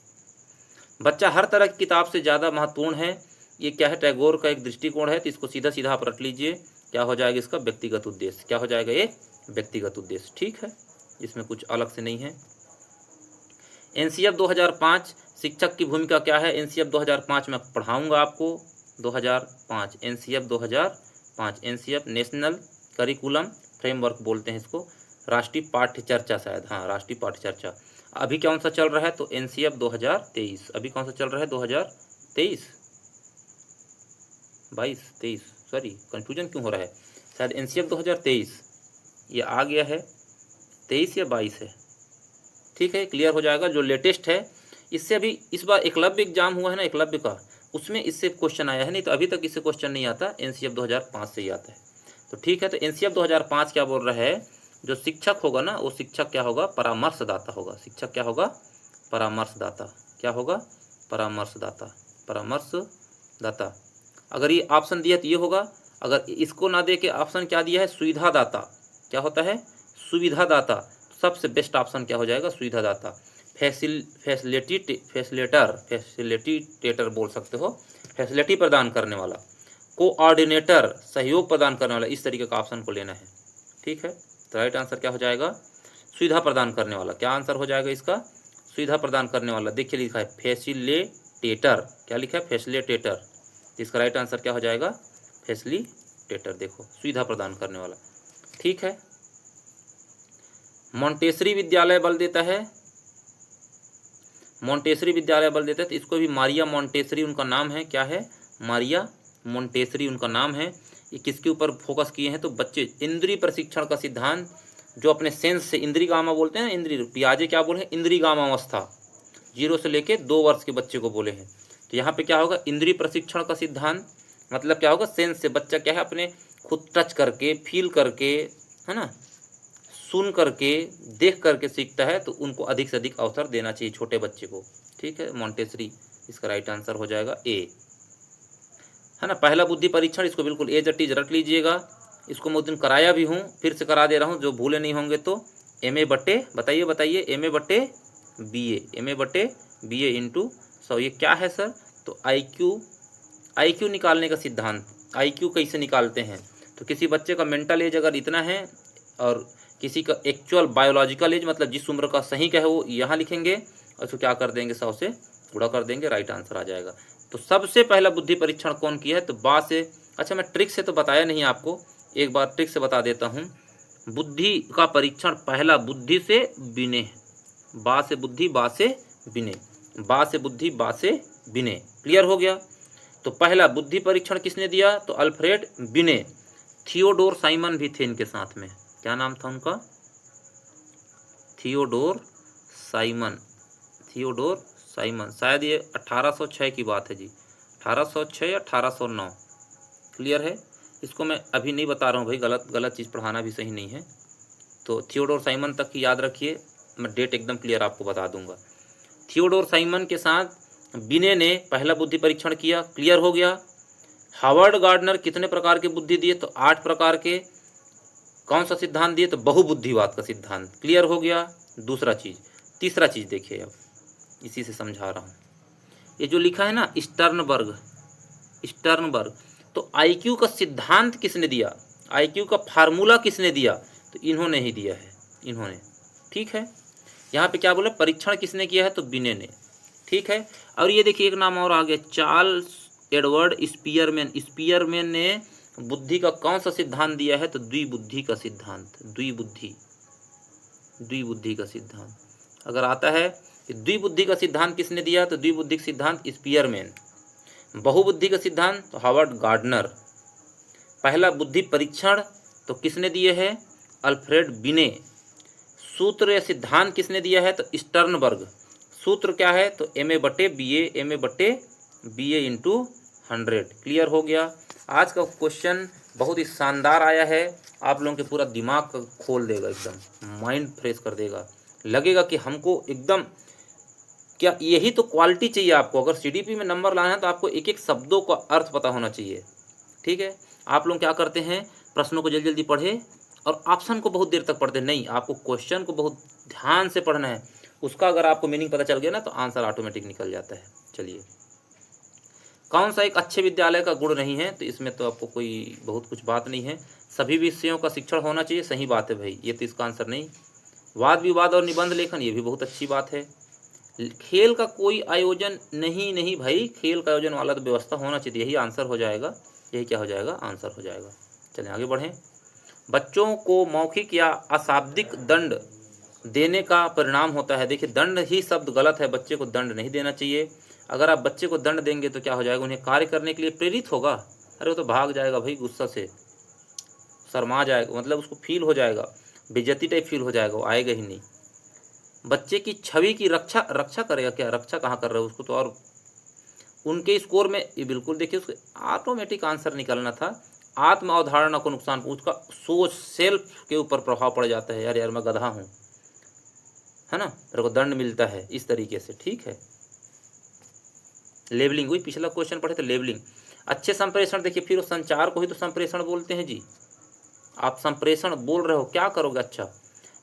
बच्चा हर तरह की किताब से ज़्यादा महत्वपूर्ण है, ये क्या है? टैगोर का एक दृष्टिकोण है। तो इसको सीधा सीधा आप रट लीजिए। क्या हो जाएगा इसका? व्यक्तिगत उद्देश्य। क्या हो जाएगा ये? व्यक्तिगत उद्देश्य। ठीक है, इसमें कुछ अलग से नहीं है। एनसीएफ 2005 शिक्षक की भूमिका क्या है? एनसीएफ 2005 में पढ़ाऊंगा आपको। 2005 NCF 2005 NCF national curriculum framework बोलते हैं इसको, राष्ट्रीय पाठ्य चर्चा शायद, हाँ राष्ट्रीय पाठ्य चर्चा। अभी कौन सा चल रहा है? तो एनसीएफ 2023। अभी कौन सा चल रहा है? 2023 22 23, सॉरी कन्फ्यूजन क्यों हो रहा है? शायद एनसीएफ 2023 ये आ गया है, 23 या 22 है। ठीक है, क्लियर हो जाएगा। जो लेटेस्ट है, इससे अभी इस बार एकलव्य एग्जाम हुआ है ना, एकलव्य का, उसमें इससे क्वेश्चन आया है, नहीं तो अभी तक इससे क्वेश्चन नहीं आता, एनसीएफ 2005 से ही आता है। तो ठीक है, तो एनसीएफ 2005 क्या बोल रहा है? जो शिक्षक होगा ना, वो शिक्षक क्या होगा? परामर्शदाता होगा। शिक्षक क्या होगा? परामर्शदाता। क्या होगा? परामर्शदाता। परामर्शदाता। अगर ये ऑप्शन दिया तो ये होगा, अगर इसको ना दे के ऑप्शन क्या दिया है? सुविधादाता। क्या होता है? सुविधादाता। सबसे बेस्ट ऑप्शन क्या हो जाएगा? सुविधादाता। फैसिलिटेटर बोल सकते हो, फैसिलिटी प्रदान करने वाला। कोऑर्डिनेटर, सहयोग प्रदान करने वाला। इस तरीके का ऑप्शन को लेना है। ठीक है, तो राइट आंसर क्या हो जाएगा? सुविधा प्रदान करने वाला। क्या आंसर हो जाएगा इसका? सुविधा प्रदान करने वाला। देखिए लिखा है फैसिलिटेटर। क्या लिखा है? फैसिलिटेटर। इसका राइट आंसर क्या हो जाएगा? फैसिलिटेटर। देखो, सुविधा प्रदान करने वाला। ठीक है, मोंटेसरी विद्यालय बल देता है, मोंटेसरी विद्यालय बल देता है। तो इसको भी मारिया मोंटेसरी उनका नाम है। क्या है? मारिया मोंटेसरी उनका नाम है। ये किसके ऊपर फोकस किए हैं? तो बच्चे इंद्रिय प्रशिक्षण का सिद्धांत, जो अपने सेंस से इंद्रिय गामा बोलते हैं, इंद्रिय पियाजे क्या बोले हैं? इंद्रिय गामा अवस्था, 0 से लेके 2 वर्ष के बच्चे को बोले हैं। तो यहाँ पे क्या होगा? इंद्रिय प्रशिक्षण का सिद्धांत मतलब क्या होगा? सेंस से बच्चा क्या है? अपने खुद टच करके, फील करके, है ना, सुन करके, देख करके सीखता है। तो उनको अधिक से अधिक अवसर देना चाहिए छोटे बच्चे को। ठीक है, मोंटेसरी। इसका राइट आंसर हो जाएगा ए, है ना। पहला बुद्धि परीक्षण, इसको बिल्कुल एज इट इज रट लीजिएगा। इसको मैं उस दिन कराया भी हूँ, फिर से करा दे रहा हूँ, जो भूले नहीं होंगे तो। MA/, बताइए MA/BA इंटू 100। ये क्या है सर? तो IQ निकालने का सिद्धांत। IQ कैसे निकालते हैं? तो किसी बच्चे का मेंटल एज अगर इतना है और किसी का एक्चुअल बायोलॉजिकल एज, मतलब जिस उम्र का सही का है, वो यहाँ लिखेंगे और इसको क्या कर देंगे? 100 से गुणा कर देंगे, राइट आंसर आ जाएगा। तो सबसे पहला बुद्धि परीक्षण कौन किया है? तो बा से। अच्छा, मैं ट्रिक से तो बताया नहीं आपको, एक बार ट्रिक से बता देता हूँ। बुद्धि का परीक्षण पहला बुद्धि से विनय, बा से बुद्धि, बा से विनय, बा से बुद्धि, बा से विनय। क्लियर हो गया? तो पहला बुद्धि परीक्षण किसने दिया? तो अल्फ्रेड विनय। थियोडोर साइमन भी थे इनके साथ में। क्या नाम था उनका? Theodore Simon. Theodore Simon. शायद ये 1806 की बात है जी, 1806 या 1809। क्लियर है? इसको मैं अभी नहीं बता रहा हूँ भाई, गलत चीज़ पढ़ाना भी सही नहीं है। तो थियोडोर साइमन तक की याद रखिए, मैं डेट एकदम क्लियर आपको बता दूंगा। थियोडोर साइमन के साथ विनय ने पहला बुद्धि परीक्षण किया। क्लियर हो गया? हावर्ड गार्डनर कितने प्रकार के बुद्धि दिए? तो 8 प्रकार के। कौन सा सिद्धांत दिए? तो बहुबुद्धिवाद का सिद्धांत। क्लियर हो गया? दूसरा चीज। तीसरा चीज देखिए, अब इसी से समझा रहा हूँ। ये जो लिखा है ना स्टर्नबर्ग, तो IQ का सिद्धांत किसने दिया? IQ का फार्मूला किसने दिया? तो इन्होंने ही दिया है, इन्होंने। ठीक है, यहाँ पे क्या बोले, परीक्षण किसने किया है, तो बिने ने, ठीक है। और ये देखिए एक नाम और आ गया, चार्ल्स एडवर्ड स्पीयरमैन। स्पीयरमैन ने बुद्धि का कौन सा सिद्धांत दिया है, तो द्विबुद्धि का सिद्धांत, द्विबुद्धि का सिद्धांत। अगर आता है कि द्विबुद्धि का सिद्धांत किसने दिया, तो द्विबुद्धि सिद्धांत स्पीयरमैन। बहुबुद्धि का सिद्धांत तो हार्वर्ड गार्डनर। पहला बुद्धि परीक्षण तो किसने दिए हैं, अल्फ्रेड बिने। सूत्र या सिद्धांत किसने दिया है, तो स्टर्नबर्ग। सूत्र क्या है, तो ma/ba इंटू 100। क्लियर हो गया। आज का क्वेश्चन बहुत ही शानदार आया है, आप लोगों के पूरा दिमाग खोल देगा, एकदम माइंड फ्रेश कर देगा। लगेगा कि हमको एकदम क्या यही तो क्वालिटी चाहिए आपको। अगर सीडीपी में नंबर लाना है तो आपको एक एक शब्दों का अर्थ पता होना चाहिए, ठीक है। आप लोग क्या करते हैं, प्रश्नों को जल्दी जल्दी पढ़े और ऑप्शन को बहुत देर तक पढ़ते नहीं, आपको क्वेश्चन को बहुत ध्यान से पढ़ना है। उसका अगर आपको मीनिंग पता चल गया ना, तो आंसर ऑटोमेटिक निकल जाता है। चलिए, कौन सा एक अच्छे विद्यालय का गुण नहीं है, तो इसमें तो आपको कोई बहुत कुछ बात नहीं है। सभी विषयों का शिक्षण होना चाहिए, सही बात है भाई, ये तो इसका आंसर नहीं। वाद विवाद और निबंध लेखन, ये भी बहुत अच्छी बात है। खेल का कोई आयोजन नहीं भाई, खेल का आयोजन वाला तो व्यवस्था होना चाहिए, यही आंसर हो जाएगा। यही क्या हो जाएगा, आंसर हो जाएगा। चलिए आगे बढ़ें। बच्चों को मौखिक या अशाब्दिक दंड देने का परिणाम होता है। देखिए, दंड ही शब्द गलत है, बच्चे को दंड नहीं देना चाहिए। अगर आप बच्चे को दंड देंगे तो क्या हो जाएगा, उन्हें कार्य करने के लिए प्रेरित होगा। अरे वो तो भाग जाएगा भाई, गुस्सा से शर्मा जाएगा, मतलब उसको फील हो जाएगा, बेइज्जती टाइप फील हो जाएगा, वो आएगा ही नहीं। बच्चे की छवि की रक्षा करेगा क्या, रक्षा कहाँ कर रहे हो उसको, तो और उनके स्कोर में ये बिल्कुल देखिए, उसके ऑटोमेटिक आंसर निकलना था। आत्म अवधारणा को नुकसान, उसका सोच सेल्फ के ऊपर प्रभाव पड़ जाता है, यार मैं गधा हूँ, है ना, मेरे को दंड मिलता है, इस तरीके से, ठीक है। लेबलिंग, वही पिछला क्वेश्चन पढ़े थे, लेबलिंग। अच्छे संप्रेषण, देखिए फिर संचार को ही तो संप्रेषण बोलते हैं जी। आप संप्रेषण बोल रहे हो, क्या करोगे, अच्छा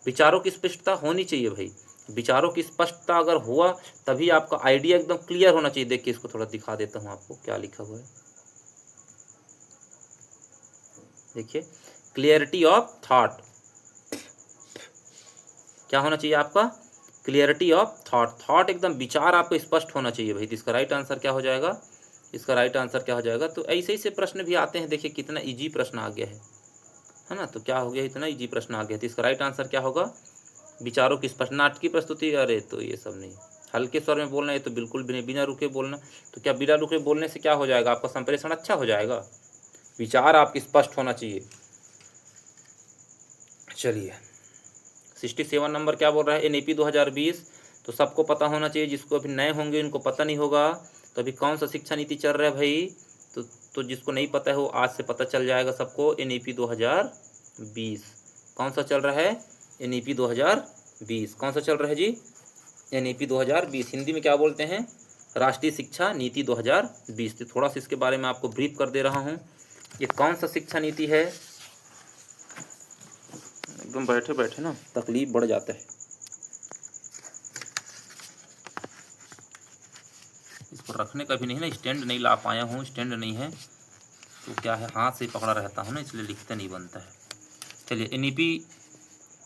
विचारों की स्पष्टता होनी चाहिए भाई। विचारों की स्पष्टता अगर हुआ तभी आपका आइडिया एकदम क्लियर होना चाहिए। देखिए इसको थोड़ा दिखा देता हूँ आपको, क्या लिखा हुआ है, देखिए, क्लियरिटी ऑफ थॉट। क्या होना चाहिए आपका, क्लियरिटी ऑफ थॉट। थॉट एकदम विचार आपको स्पष्ट होना चाहिए भाई। तो इसका राइट आंसर क्या हो जाएगा, इसका राइट आंसर क्या हो जाएगा, तो ऐसे ही से प्रश्न भी आते हैं। देखिए कितना इजी प्रश्न आ गया है ना, तो क्या हो गया, इतना इजी प्रश्न आ गया। तो इसका राइट आंसर क्या होगा, विचारों की स्पष्ट, नाटक की प्रस्तुति, अरे तो ये सब नहीं। हल्के स्वर में बोलना, ये तो बिल्कुल भी नहीं, बिना रुके बोलना। तो क्या बिना रुके बोलने से क्या हो जाएगा, आपका संप्रेषण अच्छा हो जाएगा, विचार आपकी स्पष्ट होना चाहिए। चलिए 67 नंबर क्या बोल रहा है, NEP 2020 तो सबको पता होना चाहिए। जिसको अभी नए होंगे उनको पता नहीं होगा। तो अभी कौन सा शिक्षा नीति चल रहा है भाई, तो जिसको नहीं पता है वो आज से पता चल जाएगा सबको। NEP 2020 कौन सा चल रहा है, NEP 2020 कौन सा चल रहा है जी, NEP 2020 हिंदी में क्या बोलते हैं, राष्ट्रीय शिक्षा नीति 2020। तो थोड़ा सा इसके बारे में आपको ब्रीफ कर दे रहा हूँ। ये कौन सा शिक्षा नीति है, एकदम बैठे बैठे ना तकलीफ बढ़ जाता है। इसको रखने का भी नहीं ना, स्टैंड नहीं ला पाया हूँ, स्टैंड नहीं है तो क्या है, हाथ से पकड़ा रहता हूँ ना, इसलिए लिखते नहीं बनता है। चलिए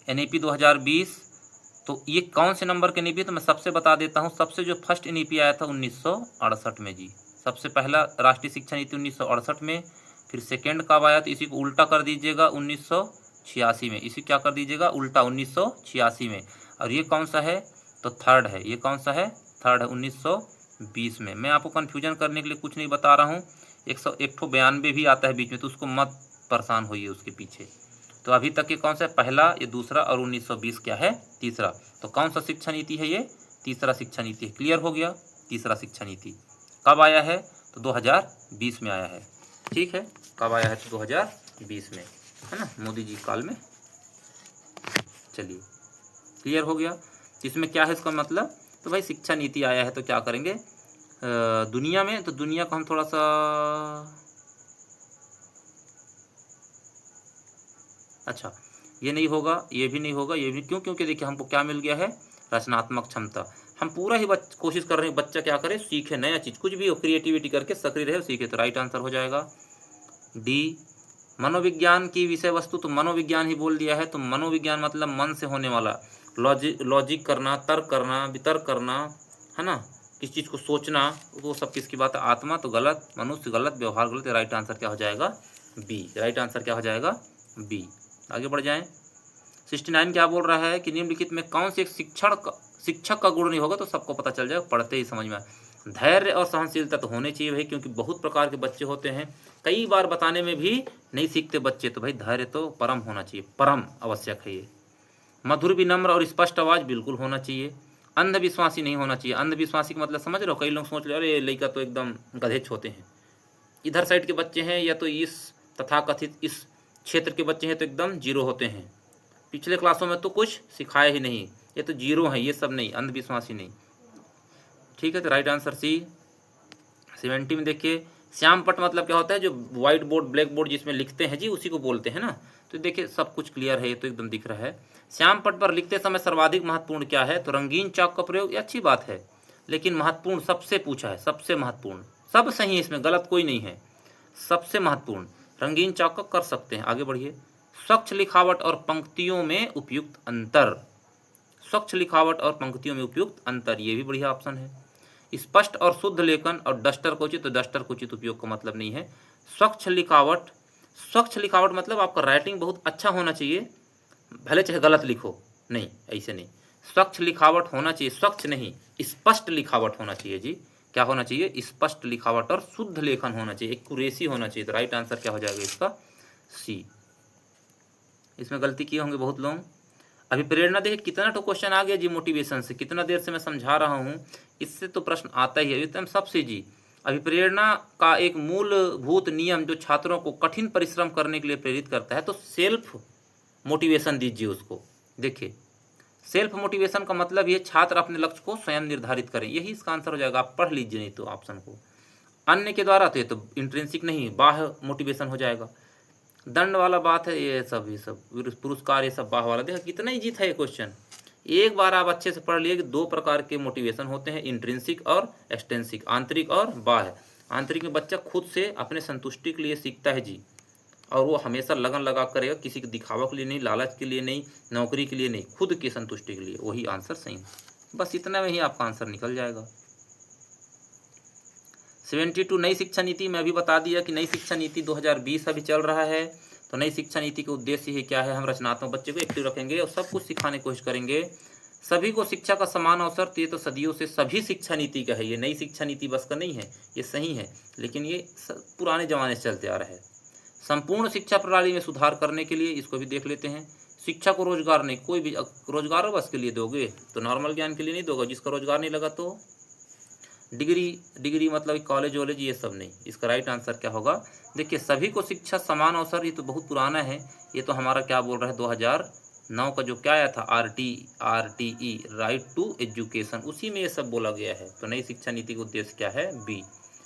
NEP 2020 तो ये कौन से नंबर के NEP, तो मैं सबसे बता देता हूँ। सबसे जो फर्स्ट NEP आया था 1968 में जी, सबसे पहला राष्ट्रीय शिक्षा नीति 1968 में। फिर सेकेंड कब आया, तो इसी को उल्टा कर दीजिएगा 1986 में, इसी क्या कर दीजिएगा उल्टा 1986 में। और ये कौन सा है, तो थर्ड है, ये कौन सा है, थर्ड है 1920 में। मैं आपको कन्फ्यूजन करने के लिए कुछ नहीं बता रहा हूँ। 192 भी आता है बीच में, तो उसको मत परेशान होइए उसके पीछे। तो अभी तक ये कौन सा है, पहला, ये दूसरा, और 1920 क्या है, तीसरा। तो कौन सा शिक्षा नीति है, ये तीसरा शिक्षा नीति है। क्लियर हो गया, तीसरा शिक्षा नीति कब आया है, तो 2020 में आया है, ठीक है। कब आया है, तो 2020 में, है ना, मोदी जी काल में। चलिए क्लियर हो गया। इसमें क्या है इसका मतलब, तो भाई शिक्षा नीति आया है तो क्या करेंगे दुनिया में, तो दुनिया को हम थोड़ा सा, अच्छा ये नहीं होगा, ये भी नहीं होगा, ये भी क्यों, क्योंकि देखिए हमको क्या मिल गया है, रचनात्मक क्षमता। हम पूरा ही कोशिश कर रहे हैं बच्चा क्या करे, सीखे नया चीज़, कुछ भी हो, क्रिएटिविटी करके सक्रिय रहे, सीखे। तो राइट आंसर हो जाएगा डी। मनोविज्ञान की विषय वस्तु, तो मनोविज्ञान ही बोल दिया है, तो मनोविज्ञान मतलब मन से होने वाला। लॉजिक करना, तर्क करना, वितर्क करना, है ना, किस चीज़ को सोचना, वो सब किसकी बात है? आत्मा। तो गलत, मनुष्य गलत, व्यवहार गलत। राइट आंसर क्या हो जाएगा? बी। राइट आंसर क्या हो जाएगा? बी। आगे बढ़ जाएं। 69 क्या बोल रहा है कि निम्नलिखित में कौन से एक शिक्षक का गुण नहीं होगा? तो सबको पता चल जाएगा, पढ़ते ही समझ में आए। धैर्य और सहनशीलता तो होने चाहिए भाई, क्योंकि बहुत प्रकार के बच्चे होते हैं, कई बार बताने में भी नहीं सीखते बच्चे, तो भाई धैर्य तो परम होना चाहिए, परम आवश्यक है ये। मधुर, विनम्र और स्पष्ट आवाज़ बिल्कुल होना चाहिए। अंधविश्वासी नहीं होना चाहिए। अंधविश्वासी का मतलब समझ रहे हो? कई लोग सोच रहे अरे लड़का तो एकदम गधेच होते हैं, इधर साइड के बच्चे हैं या तो इस तथाकथित इस क्षेत्र के बच्चे हैं तो एकदम जीरो होते हैं, पिछले क्लासों में तो कुछ सिखाया ही नहीं, ये तो जीरो है, ये सब नहीं, अंधविश्वासी नहीं। ठीक है, तो राइट आंसर सी। 70 में देखिए, श्याम पट मतलब क्या होता है? जो व्हाइट बोर्ड, ब्लैक बोर्ड जिसमें लिखते हैं जी, उसी को बोलते हैं ना। तो देखिए सब कुछ क्लियर है, ये तो एकदम दिख रहा है। श्याम पट पर लिखते समय सर्वाधिक महत्वपूर्ण क्या है? तो रंगीन चौक का प्रयोग, ये अच्छी बात है, लेकिन महत्वपूर्ण सबसे पूछा है, सबसे महत्वपूर्ण, सब सही है, इसमें गलत कोई नहीं है, सबसे महत्वपूर्ण रंगीन चौक का कर सकते हैं। आगे बढ़िए। स्वच्छ लिखावट और पंक्तियों में उपयुक्त अंतर। स्वच्छ लिखावट और पंक्तियों में उपयुक्त अंतर, ये भी बढ़िया ऑप्शन है। स्पष्ट और शुद्ध लेखन और डस्टर को उचित, तो डस्टर को उचित उपयोग का मतलब नहीं है। स्वच्छ लिखावट, स्वच्छ लिखावट मतलब आपका राइटिंग बहुत अच्छा होना चाहिए, भले चाहे गलत लिखो, नहीं ऐसे नहीं। स्वच्छ लिखावट होना चाहिए, स्वच्छ नहीं, स्पष्ट लिखावट होना चाहिए जी। क्या होना चाहिए? स्पष्ट लिखावट और शुद्ध लेखन होना चाहिए, एक्यूरेसी होना चाहिए। तो राइट आंसर क्या हो जाएगा इसका? सी। इसमें गलती किए होंगे बहुत लोग। अभी प्रेरणा देखिए कितना तो क्वेश्चन आ गया जी मोटिवेशन से, कितना देर से मैं समझा रहा हूँ, इससे तो प्रश्न आता ही है एकदम सबसे जी। अभिप्रेरणा का एक मूलभूत नियम जो छात्रों को कठिन परिश्रम करने के लिए प्रेरित करता है, तो सेल्फ मोटिवेशन दीजिए उसको। देखिए सेल्फ मोटिवेशन का मतलब ये छात्र अपने लक्ष्य को स्वयं निर्धारित करें, यही इसका आंसर हो जाएगा। आप पढ़ लीजिए नहीं तो ऑप्शन को। अन्य के द्वारा तो ये तो इंट्रिंसिक नहीं, बाह्य मोटिवेशन हो जाएगा। दंड वाला बात है ये सब पुरस्कार ये सब बाह वाला। देखा कितना ही जीत है ये क्वेश्चन, एक बार आप अच्छे से पढ़ लिए कि दो प्रकार के मोटिवेशन होते हैं, इंट्रिंसिक और एक्सटेंसिक, आंतरिक और बाह्य। आंतरिक में बच्चा खुद से अपने संतुष्टि के लिए सीखता है जी, और वो हमेशा लगन लगा करेगा, किसी के दिखावा के लिए नहीं, लालच के लिए नहीं, नौकरी के लिए नहीं, खुद की संतुष्टि के लिए। वही आंसर सही है, बस इतना में ही आपका आंसर निकल जाएगा। 72 नई शिक्षा नीति में अभी बता दिया कि नई शिक्षा नीति 2020 अभी चल रहा है। तो नई शिक्षा नीति के उद्देश्य ही क्या है? हम रचनात्मक बच्चे को एक्टिव रखेंगे और सब कुछ सिखाने की कोशिश करेंगे, सभी को शिक्षा का समान अवसर। तो ये तो सदियों से सभी शिक्षा नीति का है, ये नई शिक्षा नीति बस का नहीं है, ये सही है, लेकिन ये पुराने जमाने से चलते आ रहा है। संपूर्ण शिक्षा प्रणाली में सुधार करने के लिए इसको भी देख लेते हैं। शिक्षा को रोजगार नहीं, कोई भी रोजगार बस के लिए दोगे तो नॉर्मल ज्ञान के लिए नहीं दोगे, जिसका रोजगार नहीं लगा तो डिग्री मतलब कॉलेज वॉलेज ये सब नहीं। इसका राइट आंसर क्या होगा? देखिए सभी को शिक्षा समान अवसर, ये तो बहुत पुराना है, ये तो हमारा क्या बोल रहा है 2009 का जो क्या आया था RTE राइट टू एजुकेशन, उसी में ये सब बोला गया है। तो नई शिक्षा नीति का उद्देश्य क्या है? बी।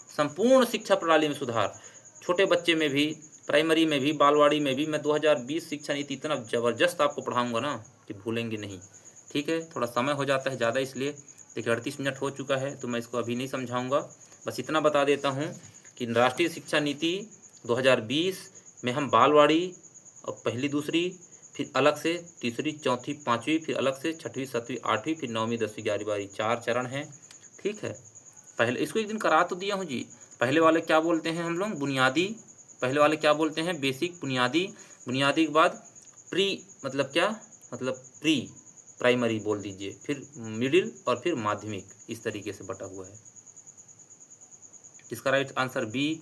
संपूर्ण शिक्षा प्रणाली में सुधार, छोटे बच्चे में भी, प्राइमरी में भी, बालवाड़ी में भी। मैं 2020 शिक्षा नीति इतना ज़बरदस्त आपको पढ़ाऊँगा ना कि भूलेंगे नहीं। ठीक है, थोड़ा समय हो जाता है ज़्यादा, इसलिए देखिए 38 मिनट हो चुका है तो मैं इसको अभी नहीं समझाऊंगा, बस इतना बता देता हूं कि राष्ट्रीय शिक्षा नीति 2020 में हम बालवाड़ी और पहली दूसरी, फिर अलग से तीसरी चौथी पाँचवीं, फिर अलग से छठवीं सातवीं आठवीं, फिर 9वीं 10वीं 11वीं 12वीं, 4 चरण हैं। ठीक है, पहले इसको एक दिन करा तो दिया हूँ जी। पहले वाले क्या बोलते हैं हम लोग? बुनियादी। पहले वाले क्या बोलते हैं? बेसिक, बुनियादी। बुनियादी के बाद प्री मतलब क्या? मतलब प्री प्राइमरी बोल दीजिए, फिर मिडिल और फिर माध्यमिक, इस तरीके से बटा हुआ है। इसका राइट आंसर बी।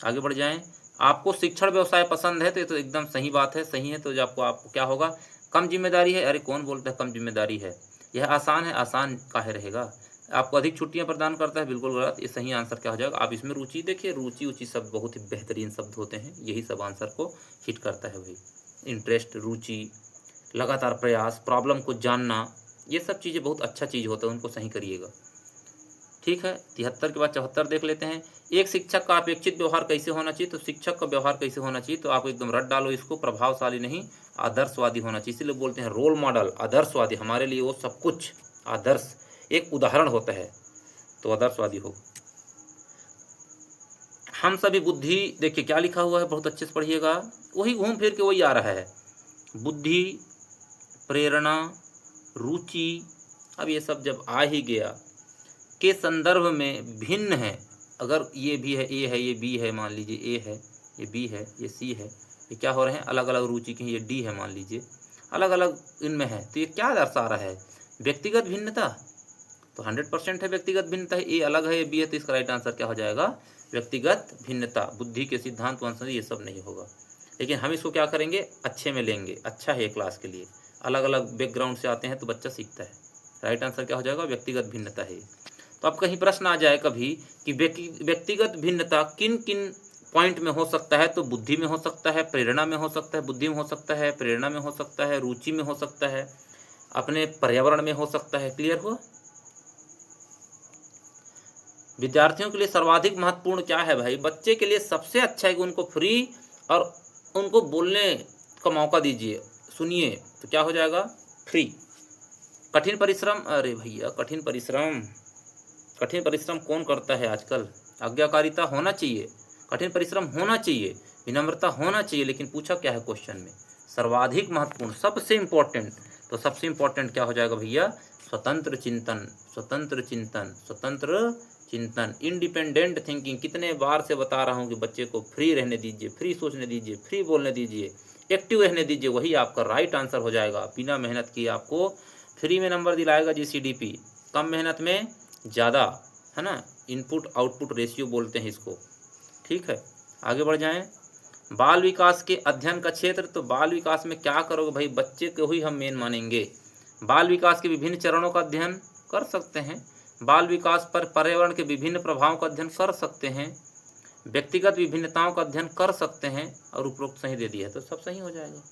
आगे बढ़ जाएं। आपको शिक्षण व्यवसाय पसंद है तो ये तो एकदम सही बात है, सही है। तो जो आपको क्या होगा? कम जिम्मेदारी है। अरे कौन बोलता है कम जिम्मेदारी है? यह आसान है, आसान काहे रहेगा? आपको अधिक छुट्टियां प्रदान करता है, बिल्कुल गलत। ये सही आंसर क्या हो जाएगा? आप इसमें रुचि देखिए, रुचि उचि शब्द बहुत ही बेहतरीन शब्द होते हैं, यही सब आंसर को हिट करता है भाई। इंटरेस्ट, रुचि, लगातार प्रयास, प्रॉब्लम को जानना, ये सब चीज़ें बहुत अच्छा चीज़ होता है, उनको सही करिएगा। ठीक है, 73 के बाद 74 देख लेते हैं। एक शिक्षक का अपेक्षित व्यवहार कैसे होना चाहिए? तो शिक्षक का व्यवहार कैसे होना चाहिए? तो आप एकदम रट डालो इसको, प्रभावशाली नहीं, आदर्शवादी होना चाहिए। इसीलिए बोलते हैं रोल मॉडल, आदर्शवादी। हमारे लिए वो सब कुछ आदर्श, एक उदाहरण होता है, तो आदर्शवादी हो। हम सभी बुद्धि, देखिए क्या लिखा हुआ है, बहुत अच्छे से पढ़िएगा, वही घूम फिर के वही आ रहा है। बुद्धि, प्रेरणा, रुचि, अब ये सब जब आ ही गया, के संदर्भ में भिन्न है। अगर ये भी है, ए है, ये बी है, मान लीजिए ए है, ये बी है, ये सी है, ये क्या हो रहे हैं, अलग अलग रुचि के हैं, ये डी है मान लीजिए, अलग अलग इनमें है, तो ये क्या दर्शा रहा है, व्यक्तिगत भिन्नता। तो 100% है व्यक्तिगत भिन्नता है, ए अलग है, ये बी है, तो इसका राइट आंसर क्या हो जाएगा, व्यक्तिगत भिन्नता। बुद्धि के सिद्धांत अनुसार ये सब नहीं होगा, लेकिन हम इसको क्या करेंगे, अच्छे में लेंगे, अच्छा है क्लास के लिए, अलग अलग बैकग्राउंड से आते हैं तो बच्चा सीखता है। राइट आंसर क्या हो जाएगा, व्यक्तिगत भिन्नता है। तो अब कहीं प्रश्न आ जाए कभी कि व्यक्तिगत भिन्नता किन किन पॉइंट में हो सकता है, तो बुद्धि में हो सकता है, प्रेरणा में हो सकता है, बुद्धि में हो सकता है, प्रेरणा में हो सकता है, रुचि में हो सकता है, अपने पर्यावरण में हो सकता है। क्लियर हुआ? विद्यार्थियों के लिए सर्वाधिक महत्वपूर्ण क्या है भाई, बच्चे के लिए सबसे अच्छा है कि उनको फ्री और उनको बोलने का मौका दीजिए, सुनिए, तो क्या हो जाएगा, फ्री। कठिन परिश्रम, अरे भैया कठिन परिश्रम कौन करता है आजकल, आज्ञाकारिता होना चाहिए, कठिन परिश्रम होना चाहिए, विनम्रता होना चाहिए, लेकिन पूछा क्या है क्वेश्चन में, सर्वाधिक महत्वपूर्ण, सबसे इम्पोर्टेंट। तो सबसे इम्पोर्टेंट क्या हो जाएगा भैया, स्वतंत्र चिंतन, स्वतंत्र चिंतन, स्वतंत्र चिंतन, इंडिपेंडेंट थिंकिंग। कितने बार से बता रहा हूँ कि बच्चे को फ्री रहने दीजिए, फ्री सोचने दीजिए, फ्री बोलने दीजिए, एक्टिव रहने दीजिए, वही आपका राइट आंसर हो जाएगा। बिना मेहनत किए आपको फ्री में नंबर दिलाएगा GCDP, कम मेहनत में ज़्यादा, है ना, इनपुट आउटपुट रेशियो बोलते हैं इसको। ठीक है, आगे बढ़ जाएं। बाल विकास के अध्ययन का क्षेत्र, तो बाल विकास में क्या करोगे भाई, बच्चे को ही हम मेन मानेंगे। बाल विकास के विभिन्न चरणों का अध्ययन कर सकते हैं, बाल विकास पर पर्यावरण के विभिन्न प्रभावों का अध्ययन कर सकते हैं, व्यक्तिगत विभिन्नताओं का अध्ययन कर सकते हैं, और उपरोक्त सही दे दिया है तो सब सही हो जाएगा।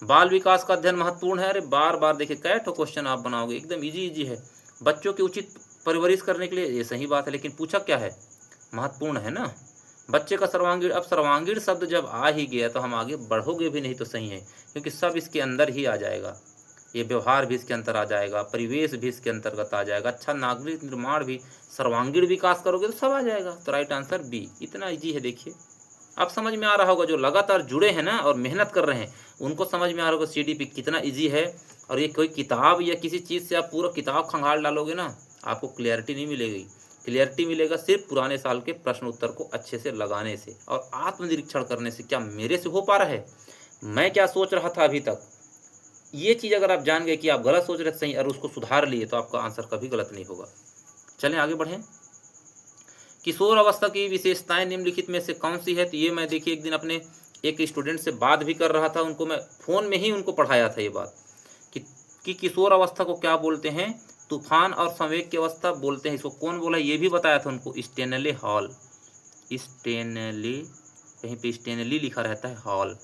बाल विकास का अध्ययन महत्वपूर्ण है, अरे बार बार देखिए कै ठो क्वेश्चन आप बनाओगे, एकदम इजी है। बच्चों की उचित परवरिश करने के लिए, ये सही बात है, लेकिन पूछा क्या है, महत्वपूर्ण है ना। बच्चे का सर्वांगीण, अब सर्वांगीण शब्द जब आ ही गया तो हम आगे बढ़ोगे भी नहीं तो सही है, क्योंकि सब इसके अंदर ही आ जाएगा, ये व्यवहार भी इसके अंदर आ जाएगा, परिवेश भी इसके अंतर्गत आ जाएगा, अच्छा नागरिक निर्माण भी, सर्वांगीण विकास करोगे तो सब आ जाएगा। तो राइट आंसर बी, इतना इजी है। देखिए आप समझ में आ रहा होगा, जो लगातार जुड़े हैं ना और मेहनत कर रहे हैं उनको समझ में आ रहा होगा CDP कितना इजी है। और ये कोई किताब या किसी चीज़ से आप पूरा किताब खंगाल डालोगे ना, आपको क्लियरिटी नहीं मिलेगी। क्लियरिटी मिलेगा सिर्फ पुराने साल के प्रश्न उत्तर को अच्छे से लगाने से और आत्मनिरीक्षण करने से, क्या मेरे से हो पा रहा है, मैं क्या सोच रहा था अभी तक। ये चीज़ अगर आप जान गए कि आप गलत सोच रहे थे सही और उसको सुधार लिए, तो आपका आंसर कभी गलत नहीं होगा। चलें आगे बढ़ें। किशोर अवस्था की विशेषताएं निम्नलिखित में से कौन सी है, तो ये मैं देखिए एक दिन अपने एक स्टूडेंट से बात भी कर रहा था, उनको मैं फ़ोन में ही उनको पढ़ाया था ये बात कि किशोर अवस्था को क्या बोलते हैं, तूफान और संवेग की अवस्था बोलते हैं। इसको कौन बोला ये भी बताया था उनको, स्टेनले हॉल, स्टेनली, कहीं पे स्टेनली लिखा रहता है, हॉल,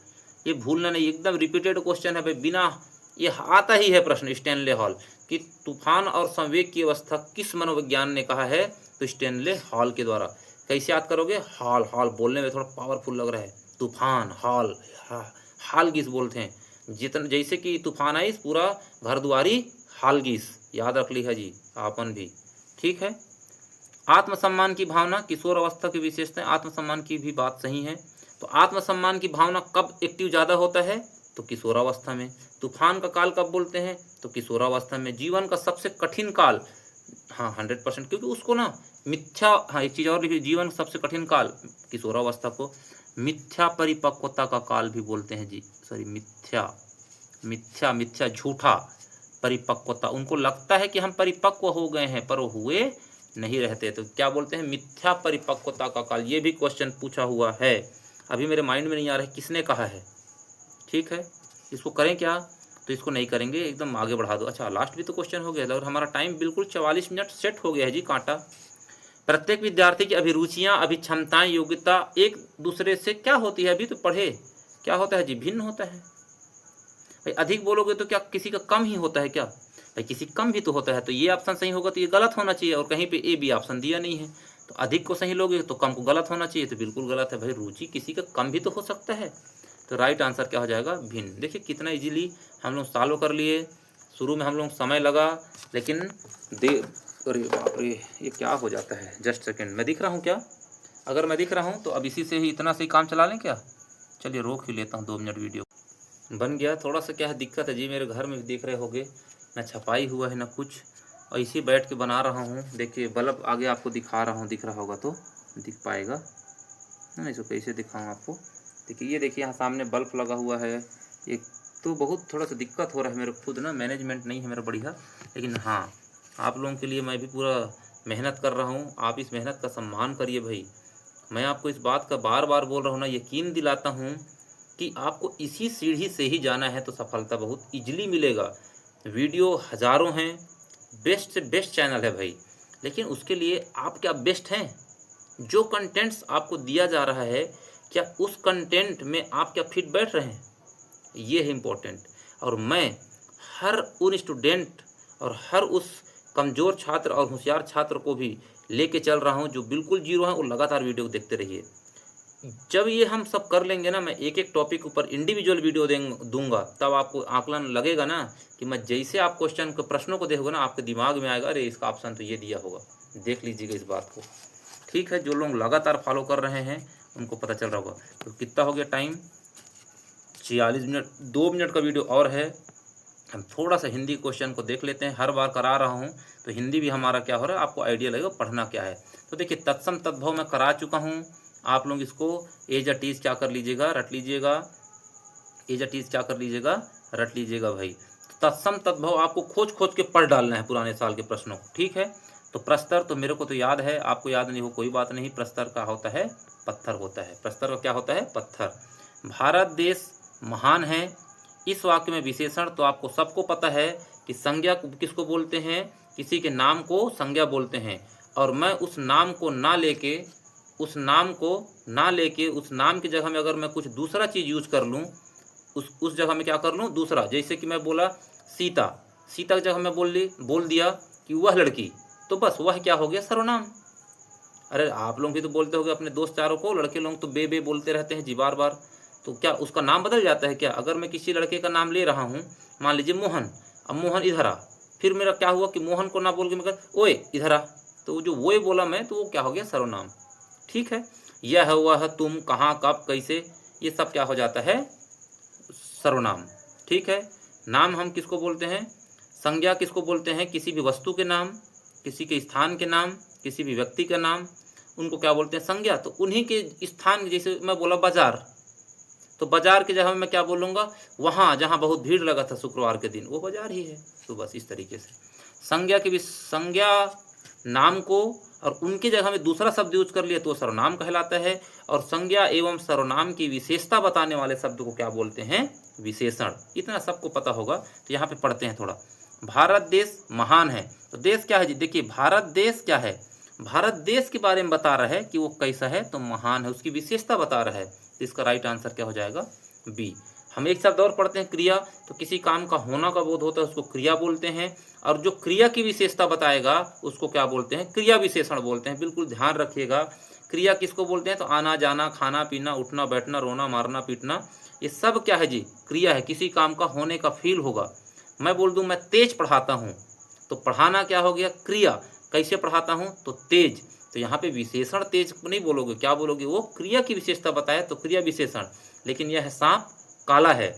ये भूलना नहीं, एकदम रिपीटेड क्वेश्चन है भाई, बिना ये आता ही है प्रश्न, स्टेनले हॉल कि तूफान और संवेग की अवस्था किस मनोविज्ञान ने कहा है, तो स्टेनले हॉल के द्वारा। कैसे याद करोगे, हॉल, हॉल बोलने में थोड़ा पावरफुल लग रहा है, तूफान, हॉल, हालगिस बोलते हैं, जितन जैसे कि तूफान आई पूरा घर दुआरी हालगिस, याद रख ली है जी आपन भी। ठीक है, आत्मसम्मान की भावना, किशोर अवस्था की विशेषताएं, आत्मसम्मान की भी बात सही है। तो आत्मसम्मान की भावना कब एक्टिव ज़्यादा होता है, तो किशोरावस्था में। तूफान का काल कब बोलते हैं, तो किशोरावस्था में। जीवन का सबसे कठिन काल, हाँ 100%, क्योंकि उसको ना मिथ्या, हाँ एक चीज़ और लिखिए, जीवन का सबसे कठिन काल किशोरावस्था को मिथ्या परिपक्वता का काल भी बोलते हैं जी, सॉरी मिथ्या झूठा परिपक्वता, उनको लगता है कि हम परिपक्व हो गए हैं पर वो हुए नहीं रहते, तो क्या बोलते हैं, मिथ्या परिपक्वता का काल। ये भी क्वेश्चन पूछा हुआ है, अभी मेरे माइंड में नहीं आ रहा है किसने कहा है। ठीक है, इसको करें क्या, तो इसको नहीं करेंगे, एकदम आगे बढ़ा दो। अच्छा लास्ट भी तो क्वेश्चन हो गया और हमारा टाइम बिल्कुल 44 मिनट सेट हो गया है जी, कांटा। प्रत्येक विद्यार्थी की अभिरुचियाँ, अभिक्षमताएं, योग्यता एक दूसरे से क्या होती है, अभी तो पढ़े, क्या होता है जी, भिन्न होता है। भाई अधिक बोलोगे तो क्या किसी का कम ही होता है क्या, भाई किसी कम भी तो होता है। तो ये ऑप्शन सही होगा तो ये गलत होना चाहिए, और कहीं पे ए बी ऑप्शन दिया नहीं है, तो अधिक को सही लोगे तो कम को गलत होना चाहिए, तो बिल्कुल गलत है भाई, रुचि किसी का कम भी तो हो सकता है। तो राइट आंसर क्या हो जाएगा, भिन्न। देखिए कितना इजीली हम लोग सॉल्व कर लिए, शुरू में हम लोग समय लगा, लेकिन अरे बाप रे ये क्या हो जाता है, जस्ट सेकेंड, मैं दिख रहा हूँ क्या, अगर मैं दिख रहा हूँ तो अब इसी से ही इतना से ही काम चला लें क्या, चलिए रोक ही लेता हूँ 2 मिनट वीडियो। बन गया। थोड़ा सा क्या है दिक्कत है जी, मेरे घर में भी देख रहे होगे ना छपाई हुआ है ना कुछ, और इसी बैठ के बना रहा हूँ। देखिए बल्ब आगे आपको दिखा रहा हूँ, दिख रहा होगा तो दिख पाएगा ना, इसको कैसे दिखाऊँ आपको। देखिए ये देखिए यहाँ सामने बल्ब लगा हुआ है। एक तो बहुत थोड़ा सा दिक्कत हो रहा है मेरे खुद ना, मैनेजमेंट नहीं है मेरा बढ़िया, लेकिन हाँ आप लोगों के लिए मैं भी पूरा मेहनत कर रहा हूँ। आप इस मेहनत का सम्मान करिए भाई। मैं आपको इस बात का बार बार बोल रहा हूँ ना, यकीन दिलाता हूँ कि आपको इसी सीढ़ी से ही जाना है तो सफलता बहुत इजीली मिलेगा। वीडियो हज़ारों हैं, बेस्ट से बेस्ट चैनल है भाई, लेकिन उसके लिए आप क्या बेस्ट हैं? जो कंटेंट्स आपको दिया जा रहा है, क्या उस कंटेंट में आप क्या फिट बैठ रहे हैं? ये है इम्पोर्टेंट। और मैं हर उन स्टूडेंट और हर उस कमज़ोर छात्र और होशियार छात्र को भी लेके चल रहा हूँ जो बिल्कुल जीरो हैं, वो लगातार वीडियो देखते रहिए। जब ये हम सब कर लेंगे ना, मैं एक एक टॉपिक ऊपर इंडिविजुअल वीडियो दूंगा, तब आपको आकलन लगेगा ना कि मैं जैसे आप क्वेश्चन के प्रश्नों को देखोगे ना, आपके दिमाग में आएगा अरे इसका ऑप्शन तो ये दिया होगा। देख लीजिएगा इस बात को, ठीक है। जो लोग लगातार फॉलो कर रहे हैं उनको पता चल रहा होगा। तो कितना हो गया टाइम? 46 मिनट। 2 मिनट का वीडियो और है। हम थोड़ा सा हिंदी क्वेश्चन को देख लेते हैं। हर बार करा रहा हूँ तो हिंदी भी हमारा क्या हो रहा है, आपको आइडिया लगेगा पढ़ना क्या है। तो देखिए तत्सम तद्भव मैं करा चुका हूँ। आप लोग इसको एज अ टीज क्या कर लीजिएगा, रट लीजिएगा। एज अ टीज क्या कर लीजिएगा, रट लीजिएगा भाई। तत्सम तद्भव आपको खोज खोज के पढ़ डालना है पुराने साल के प्रश्नों को, ठीक है। तो प्रस्तर तो मेरे को तो याद है, आपको याद नहीं हो कोई बात नहीं। प्रस्तर का होता है पत्थर होता है। प्रस्तर का क्या होता है? पत्थर। भारत देश महान है, इस वाक्य में विशेषण तो आपको सबको पता है कि संज्ञा किसको बोलते हैं, किसी के नाम को संज्ञा बोलते हैं। और मैं उस नाम को ना लेके उस नाम की जगह में अगर मैं कुछ दूसरा चीज़ यूज कर लूँ, उस जगह में क्या कर लूँ दूसरा, जैसे कि मैं बोला सीता, सीता की जगह मैं बोल दिया कि वह लड़की, तो बस वह क्या हो गया, सर्वनाम। अरे आप लोग भी तो बोलते होगे अपने दोस्त चारों को, लड़के लोग तो बे बोलते रहते हैं जी बार बार, तो क्या उसका नाम बदल जाता है क्या? अगर मैं किसी लड़के का नाम ले रहा हूँ, मान लीजिए मोहन, अब मोहन इधर आ, फिर मेरा क्या हुआ कि मोहन को ना बोल के मैं ओए इधर आ, तो जो वो बोला मैं, तो वो क्या हो गया, सर्वनाम, ठीक है। यह वह तुम कहाँ कब कैसे, ये सब क्या हो जाता है, सर्वनाम, ठीक है। नाम हम किसको बोलते हैं? संज्ञा किसको बोलते हैं? किसी भी वस्तु के नाम, किसी के स्थान के नाम, किसी भी व्यक्ति का नाम, उनको क्या बोलते हैं, संज्ञा। तो उन्हीं के स्थान, जैसे मैं बोला बाजार, तो बाजार की जगह मैं क्या बोलूँगा, वहाँ जहाँ बहुत भीड़ लगा था शुक्रवार के दिन, वो बाजार ही है। तो बस इस तरीके से संज्ञा की भी, संज्ञा नाम को और उनकी जगह में दूसरा शब्द यूज कर लिया तो सर्वनाम कहलाता है। और संज्ञा एवं सर्वनाम की विशेषता बताने वाले शब्द को क्या बोलते हैं, विशेषण। इतना सबको पता होगा। तो यहाँ पे पढ़ते हैं थोड़ा। भारत देश महान है, तो देश क्या है जी, देखिए भारत देश क्या है, भारत देश के बारे में बता रहा है कि वो कैसा है, तो महान है, उसकी विशेषता बता रहा है। तो इसका राइट आंसर क्या हो जाएगा, बी। हम एक शब्द और पढ़ते हैं, क्रिया। तो किसी काम का होना का बोध होता है उसको क्रिया बोलते हैं, और जो क्रिया की विशेषता बताएगा उसको क्या बोलते हैं, क्रिया विशेषण बोलते हैं। बिल्कुल ध्यान रखिएगा, क्रिया किसको बोलते हैं, तो आना जाना, खाना पीना, उठना बैठना, रोना मारना पीटना, ये सब क्या है जी, क्रिया है। किसी काम का होने का फील होगा। मैं बोल दूं मैं तेज पढ़ाता हूँ, तो पढ़ाना क्या हो गया, क्रिया। कैसे पढ़ाता हूँ, तो तेज। तो यहाँ पे विशेषण तेज नहीं बोलोगे, क्या बोलोगे, वो क्रिया की विशेषता बताए तो क्रिया विशेषण। लेकिन यह है सांप काला है,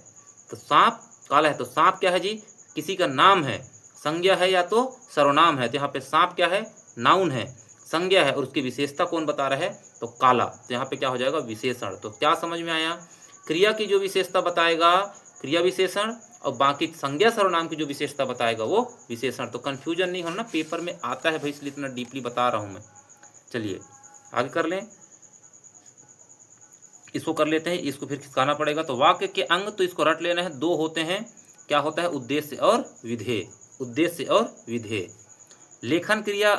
तो सांप काला है, तो सांप क्या है जी, किसी का नाम है, संज्ञा है या तो सर्वनाम है। तो यहाँ पे सांप क्या है, नाउन है, संज्ञा है, और उसकी विशेषता कौन बता रहा है, तो काला। तो यहाँ पे क्या हो जाएगा, विशेषण। तो क्या समझ में आया, क्रिया की जो विशेषता बताएगा क्रिया विशेषण, और बाकी संज्ञा सर्वनाम की जो विशेषता बताएगा वो विशेषण। तो कंफ्यूजन नहीं होना, पेपर में आता है भाई, इसलिए इतना डीपली बता रहा हूँ मैं। चलिए आगे कर लें, इसको कर लेते हैं, इसको फिर खिसकाना पड़ेगा। तो वाक्य के अंग तो इसको रट लेना है, 2 होते हैं। क्या होता है, उद्देश्य और विधेय। उद्देश्य और विधेय। लेखन क्रिया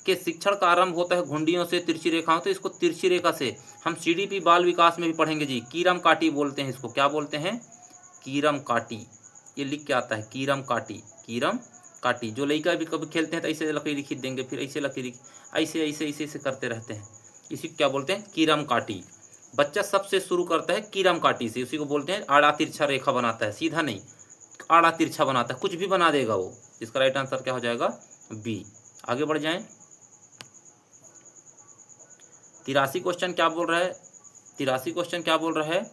के शिक्षण का आरंभ होता है घुंडियों से, तिरछी रेखाओं। तो इसको तिरछी रेखा से हम सीडीपी बाल विकास में भी पढ़ेंगे जी, कीरम काटी बोलते हैं इसको। क्या बोलते हैं, कीरम काटी। ये लिख के आता है, कीरम काटी, कीरम काटी। जो लड़का भी कभी खेलते हैं तो ऐसे लकीर खींच देंगे, फिर ऐसे लकीर, ऐसे ऐसे ऐसे ऐसे करते रहते हैं, इसी को क्या बोलते हैं, कीरम काटी। बच्चा सबसे शुरू करता है कीरम काटी से, उसी को बोलते हैं आड़ा तिरछा रेखा बनाता है, सीधा नहीं, आड़ा तिरछा बनाता है, कुछ भी बना देगा वो। इसका राइट आंसर क्या हो जाएगा, बी। आगे बढ़ जाएं। 83 क्वेश्चन क्या बोल रहा है, 83 क्वेश्चन क्या बोल रहा है,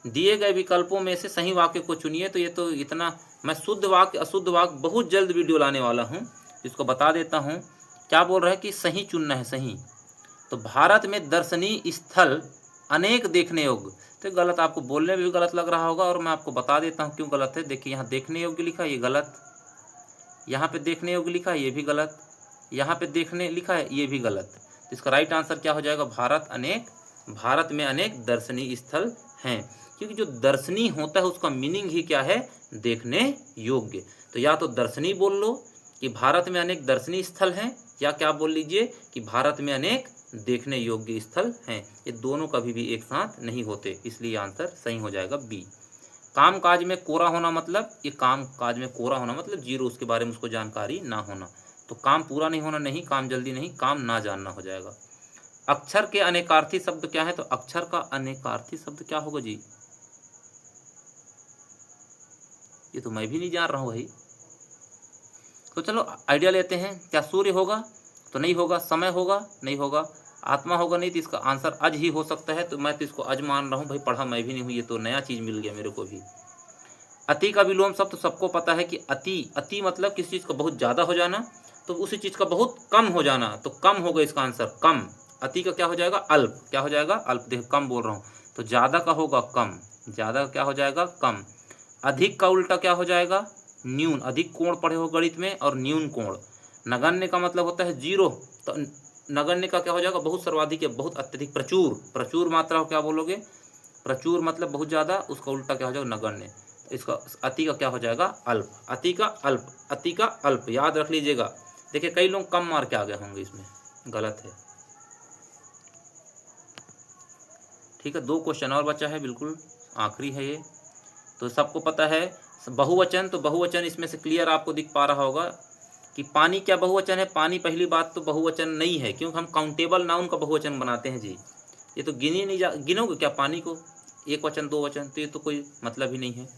दिए गए विकल्पों में से सही वाक्य को चुनिए। तो ये तो इतना, मैं शुद्ध वाक्य अशुद्ध वाक्य बहुत जल्द वीडियो लाने वाला हूँ, इसको बता देता हूँ। क्या बोल रहा है कि सही चुनना है, सही। तो भारत में दर्शनीय स्थल अनेक देखने योग्य, तो गलत आपको बोलने में भी गलत लग रहा होगा, और मैं आपको बता देता हूँ क्यों गलत है। देखिए यहाँ देखने योग्य लिखा है, ये गलत। यहाँ पे देखने योग्य लिखा है, ये भी गलत। यहाँ पे देखने लिखा है, ये भी गलत। तो इसका राइट आंसर क्या हो जाएगा, भारत में अनेक दर्शनीय स्थल हैं, क्योंकि जो दर्शनीय होता है उसका मीनिंग ही क्या है, देखने योग्य। तो या तो दर्शनीय बोल लो कि भारत में अनेक दर्शनीय स्थल हैं, या क्या बोल लीजिए कि भारत में अनेक देखने योग्य स्थल हैं। ये दोनों कभी भी एक साथ नहीं होते, इसलिए आंसर सही हो जाएगा बी। काम काज में कोरा होना मतलब, ये काम काज में कोरा होना मतलब जीरो, उसके बारे में उसको जानकारी ना होना। तो काम पूरा नहीं होना, नहीं, काम जल्दी नहीं, काम ना जानना हो जाएगा। अक्षर के अनेकार्थी शब्द क्या है, तो अक्षर का अनेकार्थी शब्द क्या होगा जी, ये तो मैं भी नहीं जान रहा हूँ भाई। तो चलो आइडिया लेते हैं। क्या सूर्य होगा, तो नहीं होगा। समय होगा, नहीं होगा। आत्मा होगा, नहीं। तो इसका आंसर अज ही हो सकता है, तो मैं तो इसको अज मान रहा हूँ भाई, पढ़ा मैं भी नहीं हूँ, ये तो नया चीज़ मिल गया मेरे को भी। अति का विलोम शब्द तो सबको पता है कि अति मतलब किसी चीज़ का बहुत ज़्यादा हो जाना, तो उसी चीज़ का बहुत कम हो जाना, तो कम होगा इसका आंसर, कम। अति का क्या हो जाएगा, अल्प। क्या हो जाएगा, अल्प। देखो कम बोल रहा हूँ, तो ज़्यादा का होगा कम, ज़्यादा क्या हो जाएगा, कम। अधिक का उल्टा क्या हो जाएगा, न्यून। अधिक कोण पढ़े हो गणित में, और न्यून कोण। नगण्य का मतलब होता है जीरो, तो नगण्य का क्या हो जाएगा, बहुत सर्वाधिक, बहुत अत्यधिक, प्रचुर। प्रचुर मात्रा को क्या बोलोगे, प्रचुर मतलब बहुत ज़्यादा, उसका उल्टा क्या हो जाएगा, नगण्य। इसका अति का क्या हो जाएगा, अल्प। अति का अल्प, अति का अल्प, याद रख लीजिएगा। देखिए कई लोग कम मार के आ गए होंगे इसमें, गलत है। ठीक है, 2 क्वेश्चन और बचा है, बिल्कुल आखिरी है ये। तो सबको पता है बहुवचन, तो बहुवचन इसमें से क्लियर आपको दिख पा रहा होगा कि पानी क्या बहुवचन है। पानी पहली बात तो बहुवचन नहीं है, क्योंकि हम काउंटेबल नाउन का बहुवचन बनाते हैं जी। ये तो गिनी नहीं गिनोगे क्या पानी को, एक वचन 2 वचन, तो ये तो कोई मतलब ही नहीं है।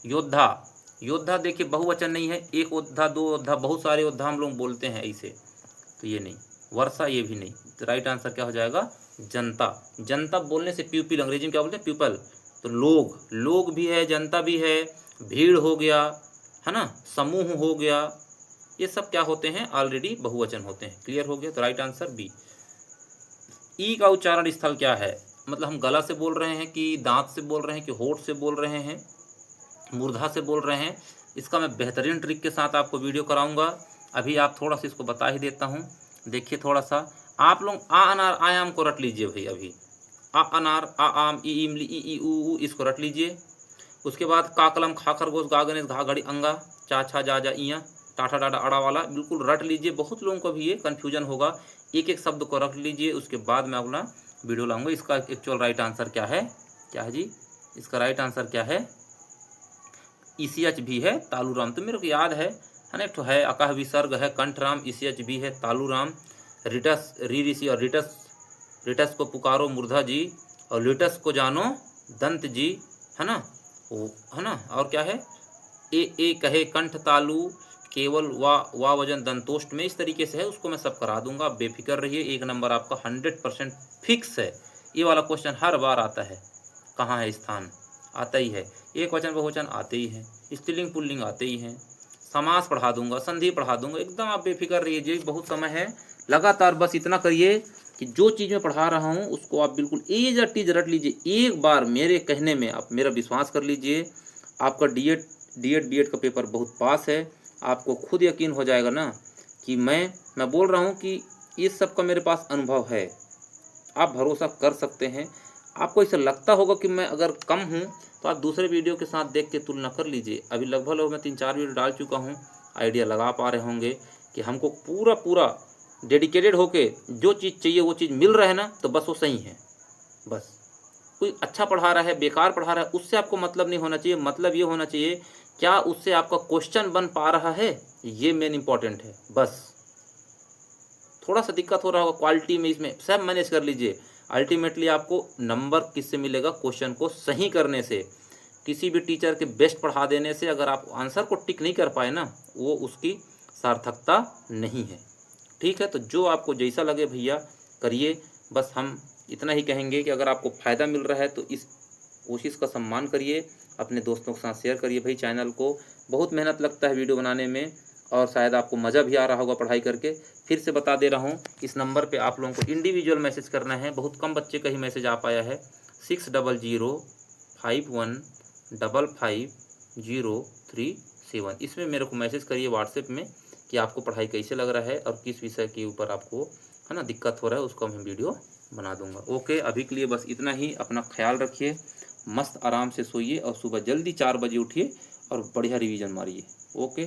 योद्धा, योद्धा देखिए बहुवचन नहीं है, एक योद्धा, 2 योद्धा, बहुत सारे योद्धा हम लोग बोलते हैं ऐसे, तो ये नहीं। वर्षा, ये भी नहीं। तो राइट आंसर क्या हो जाएगा, जनता। जनता बोलने से प्यूपिल, अंग्रेजी में क्या बोलते हैं, प्यूपल। तो लोग, लोग भी है, जनता भी है, भीड़ हो गया, है ना, समूह हो गया, ये सब क्या होते हैं, ऑलरेडी बहुवचन होते हैं। क्लियर हो गया, तो राइट आंसर बी। ई का उच्चारण स्थल क्या है, मतलब हम गला से बोल रहे हैं कि दांत से बोल रहे हैं कि होठ से बोल रहे हैं, मूर्धा से बोल रहे हैं। इसका मैं बेहतरीन ट्रिक के साथ आपको वीडियो कराऊंगा। अभी आप थोड़ा सा इसको बता ही देता हूँ। देखिए थोड़ा सा आप लोग आ अनार आयाम को रट लीजिए भाई। अभी आ अनार, आ आम, ई इमली, ई ऊ, इसको रट लीजिए। उसके बाद का कलम, खा खरगोश, गा गणेश, घा घड़ी अंगा, चा छा जा जा इया, टाठा डाडा अड़ा वाला, बिल्कुल रट लीजिए। बहुत लोगों को भी ये कन्फ्यूजन होगा, एक एक शब्द को रख लीजिए। उसके बाद मैं अपना वीडियो लाऊंगा। इसका एक्चुअल राइट आंसर क्या है, क्या है जी, इसका राइट आंसर क्या है, ECH भी है, तालूराम। तो मेरे को याद है ना, एक है अकाह विसर्ग है, कंठराम, ECH भी है, तालूराम। रिटस, री ऋषि, और रिटस, रिटस को पुकारो मूर्धा जी, और लिटस को जानो दंत जी, है ना, वो है ना। और क्या है, ए कहे कंठ तालु, केवल वा वजन दंतोष्ट में, इस तरीके से है। उसको मैं सब करा दूंगा, आप बेफिक्र रहिए। 1 नंबर आपका 100% फिक्स है। ये वाला क्वेश्चन हर बार आता है, कहाँ है स्थान, आता ही है। एक वचन बहुवचन आते ही हैं, स्त्रीलिंग पुल्लिंग आते ही हैं, समास पढ़ा दूंगा, संधि पढ़ा दूंगा, एकदम आप बेफिक्र रहिए। बहुत समय है, लगातार बस इतना करिए कि जो चीज़ मैं पढ़ा रहा हूँ उसको आप बिल्कुल एज अ टीज रट लीजिए। एक बार मेरे कहने में आप मेरा विश्वास कर लीजिए, आपका डीएड का पेपर बहुत पास है। आपको खुद यकीन हो जाएगा ना कि मैं बोल रहा हूँ कि इस सब का मेरे पास अनुभव है। आप भरोसा कर सकते हैं। आपको ऐसा लगता होगा कि मैं अगर कम हूँ, तो आप दूसरे वीडियो के साथ देख के तुलना कर लीजिए। अभी लगभग मैं 3-4 वीडियो डाल चुका हूँ, आइडिया लगा पा रहे होंगे कि हमको पूरा डेडिकेटेड होके जो चीज़ चाहिए वो चीज़ मिल रहा है ना, तो बस वो सही है। बस कोई अच्छा पढ़ा रहा है, बेकार पढ़ा रहा है, उससे आपको मतलब नहीं होना चाहिए। मतलब ये होना चाहिए क्या उससे आपका क्वेश्चन बन पा रहा है, ये मेन इंपॉर्टेंट है। बस थोड़ा सा दिक्कत हो रहा होगा क्वालिटी में, इसमें सब मैनेज कर लीजिए। अल्टीमेटली आपको नंबर किससे मिलेगा, क्वेश्चन को सही करने से। किसी भी टीचर के बेस्ट पढ़ा देने से अगर आप आंसर को टिक नहीं कर पाए ना, वो उसकी सार्थकता नहीं है। ठीक है, तो जो आपको जैसा लगे भैया करिए। बस हम इतना ही कहेंगे कि अगर आपको फ़ायदा मिल रहा है तो इस कोशिश का सम्मान करिए, अपने दोस्तों के साथ शेयर करिए भाई चैनल को। बहुत मेहनत लगता है वीडियो बनाने में और शायद आपको मज़ा भी आ रहा होगा पढ़ाई करके। फिर से बता दे रहा हूँ, इस नंबर पे आप लोगों को इंडिविजुअल मैसेज करना है। बहुत कम बच्चे का ही मैसेज आ पाया है, 6005155037। इसमें मेरे को मैसेज करिए व्हाट्सएप में कि आपको पढ़ाई कैसे लग रहा है और किस विषय के ऊपर आपको है ना दिक्कत हो रहा है, उसको मैं वीडियो बना दूंगा। ओके, अभी के लिए बस इतना ही। अपना ख्याल रखिए, मस्त आराम से सोइए और सुबह जल्दी 4 बजे उठिए और बढ़िया रिवीजन मारिए। ओके।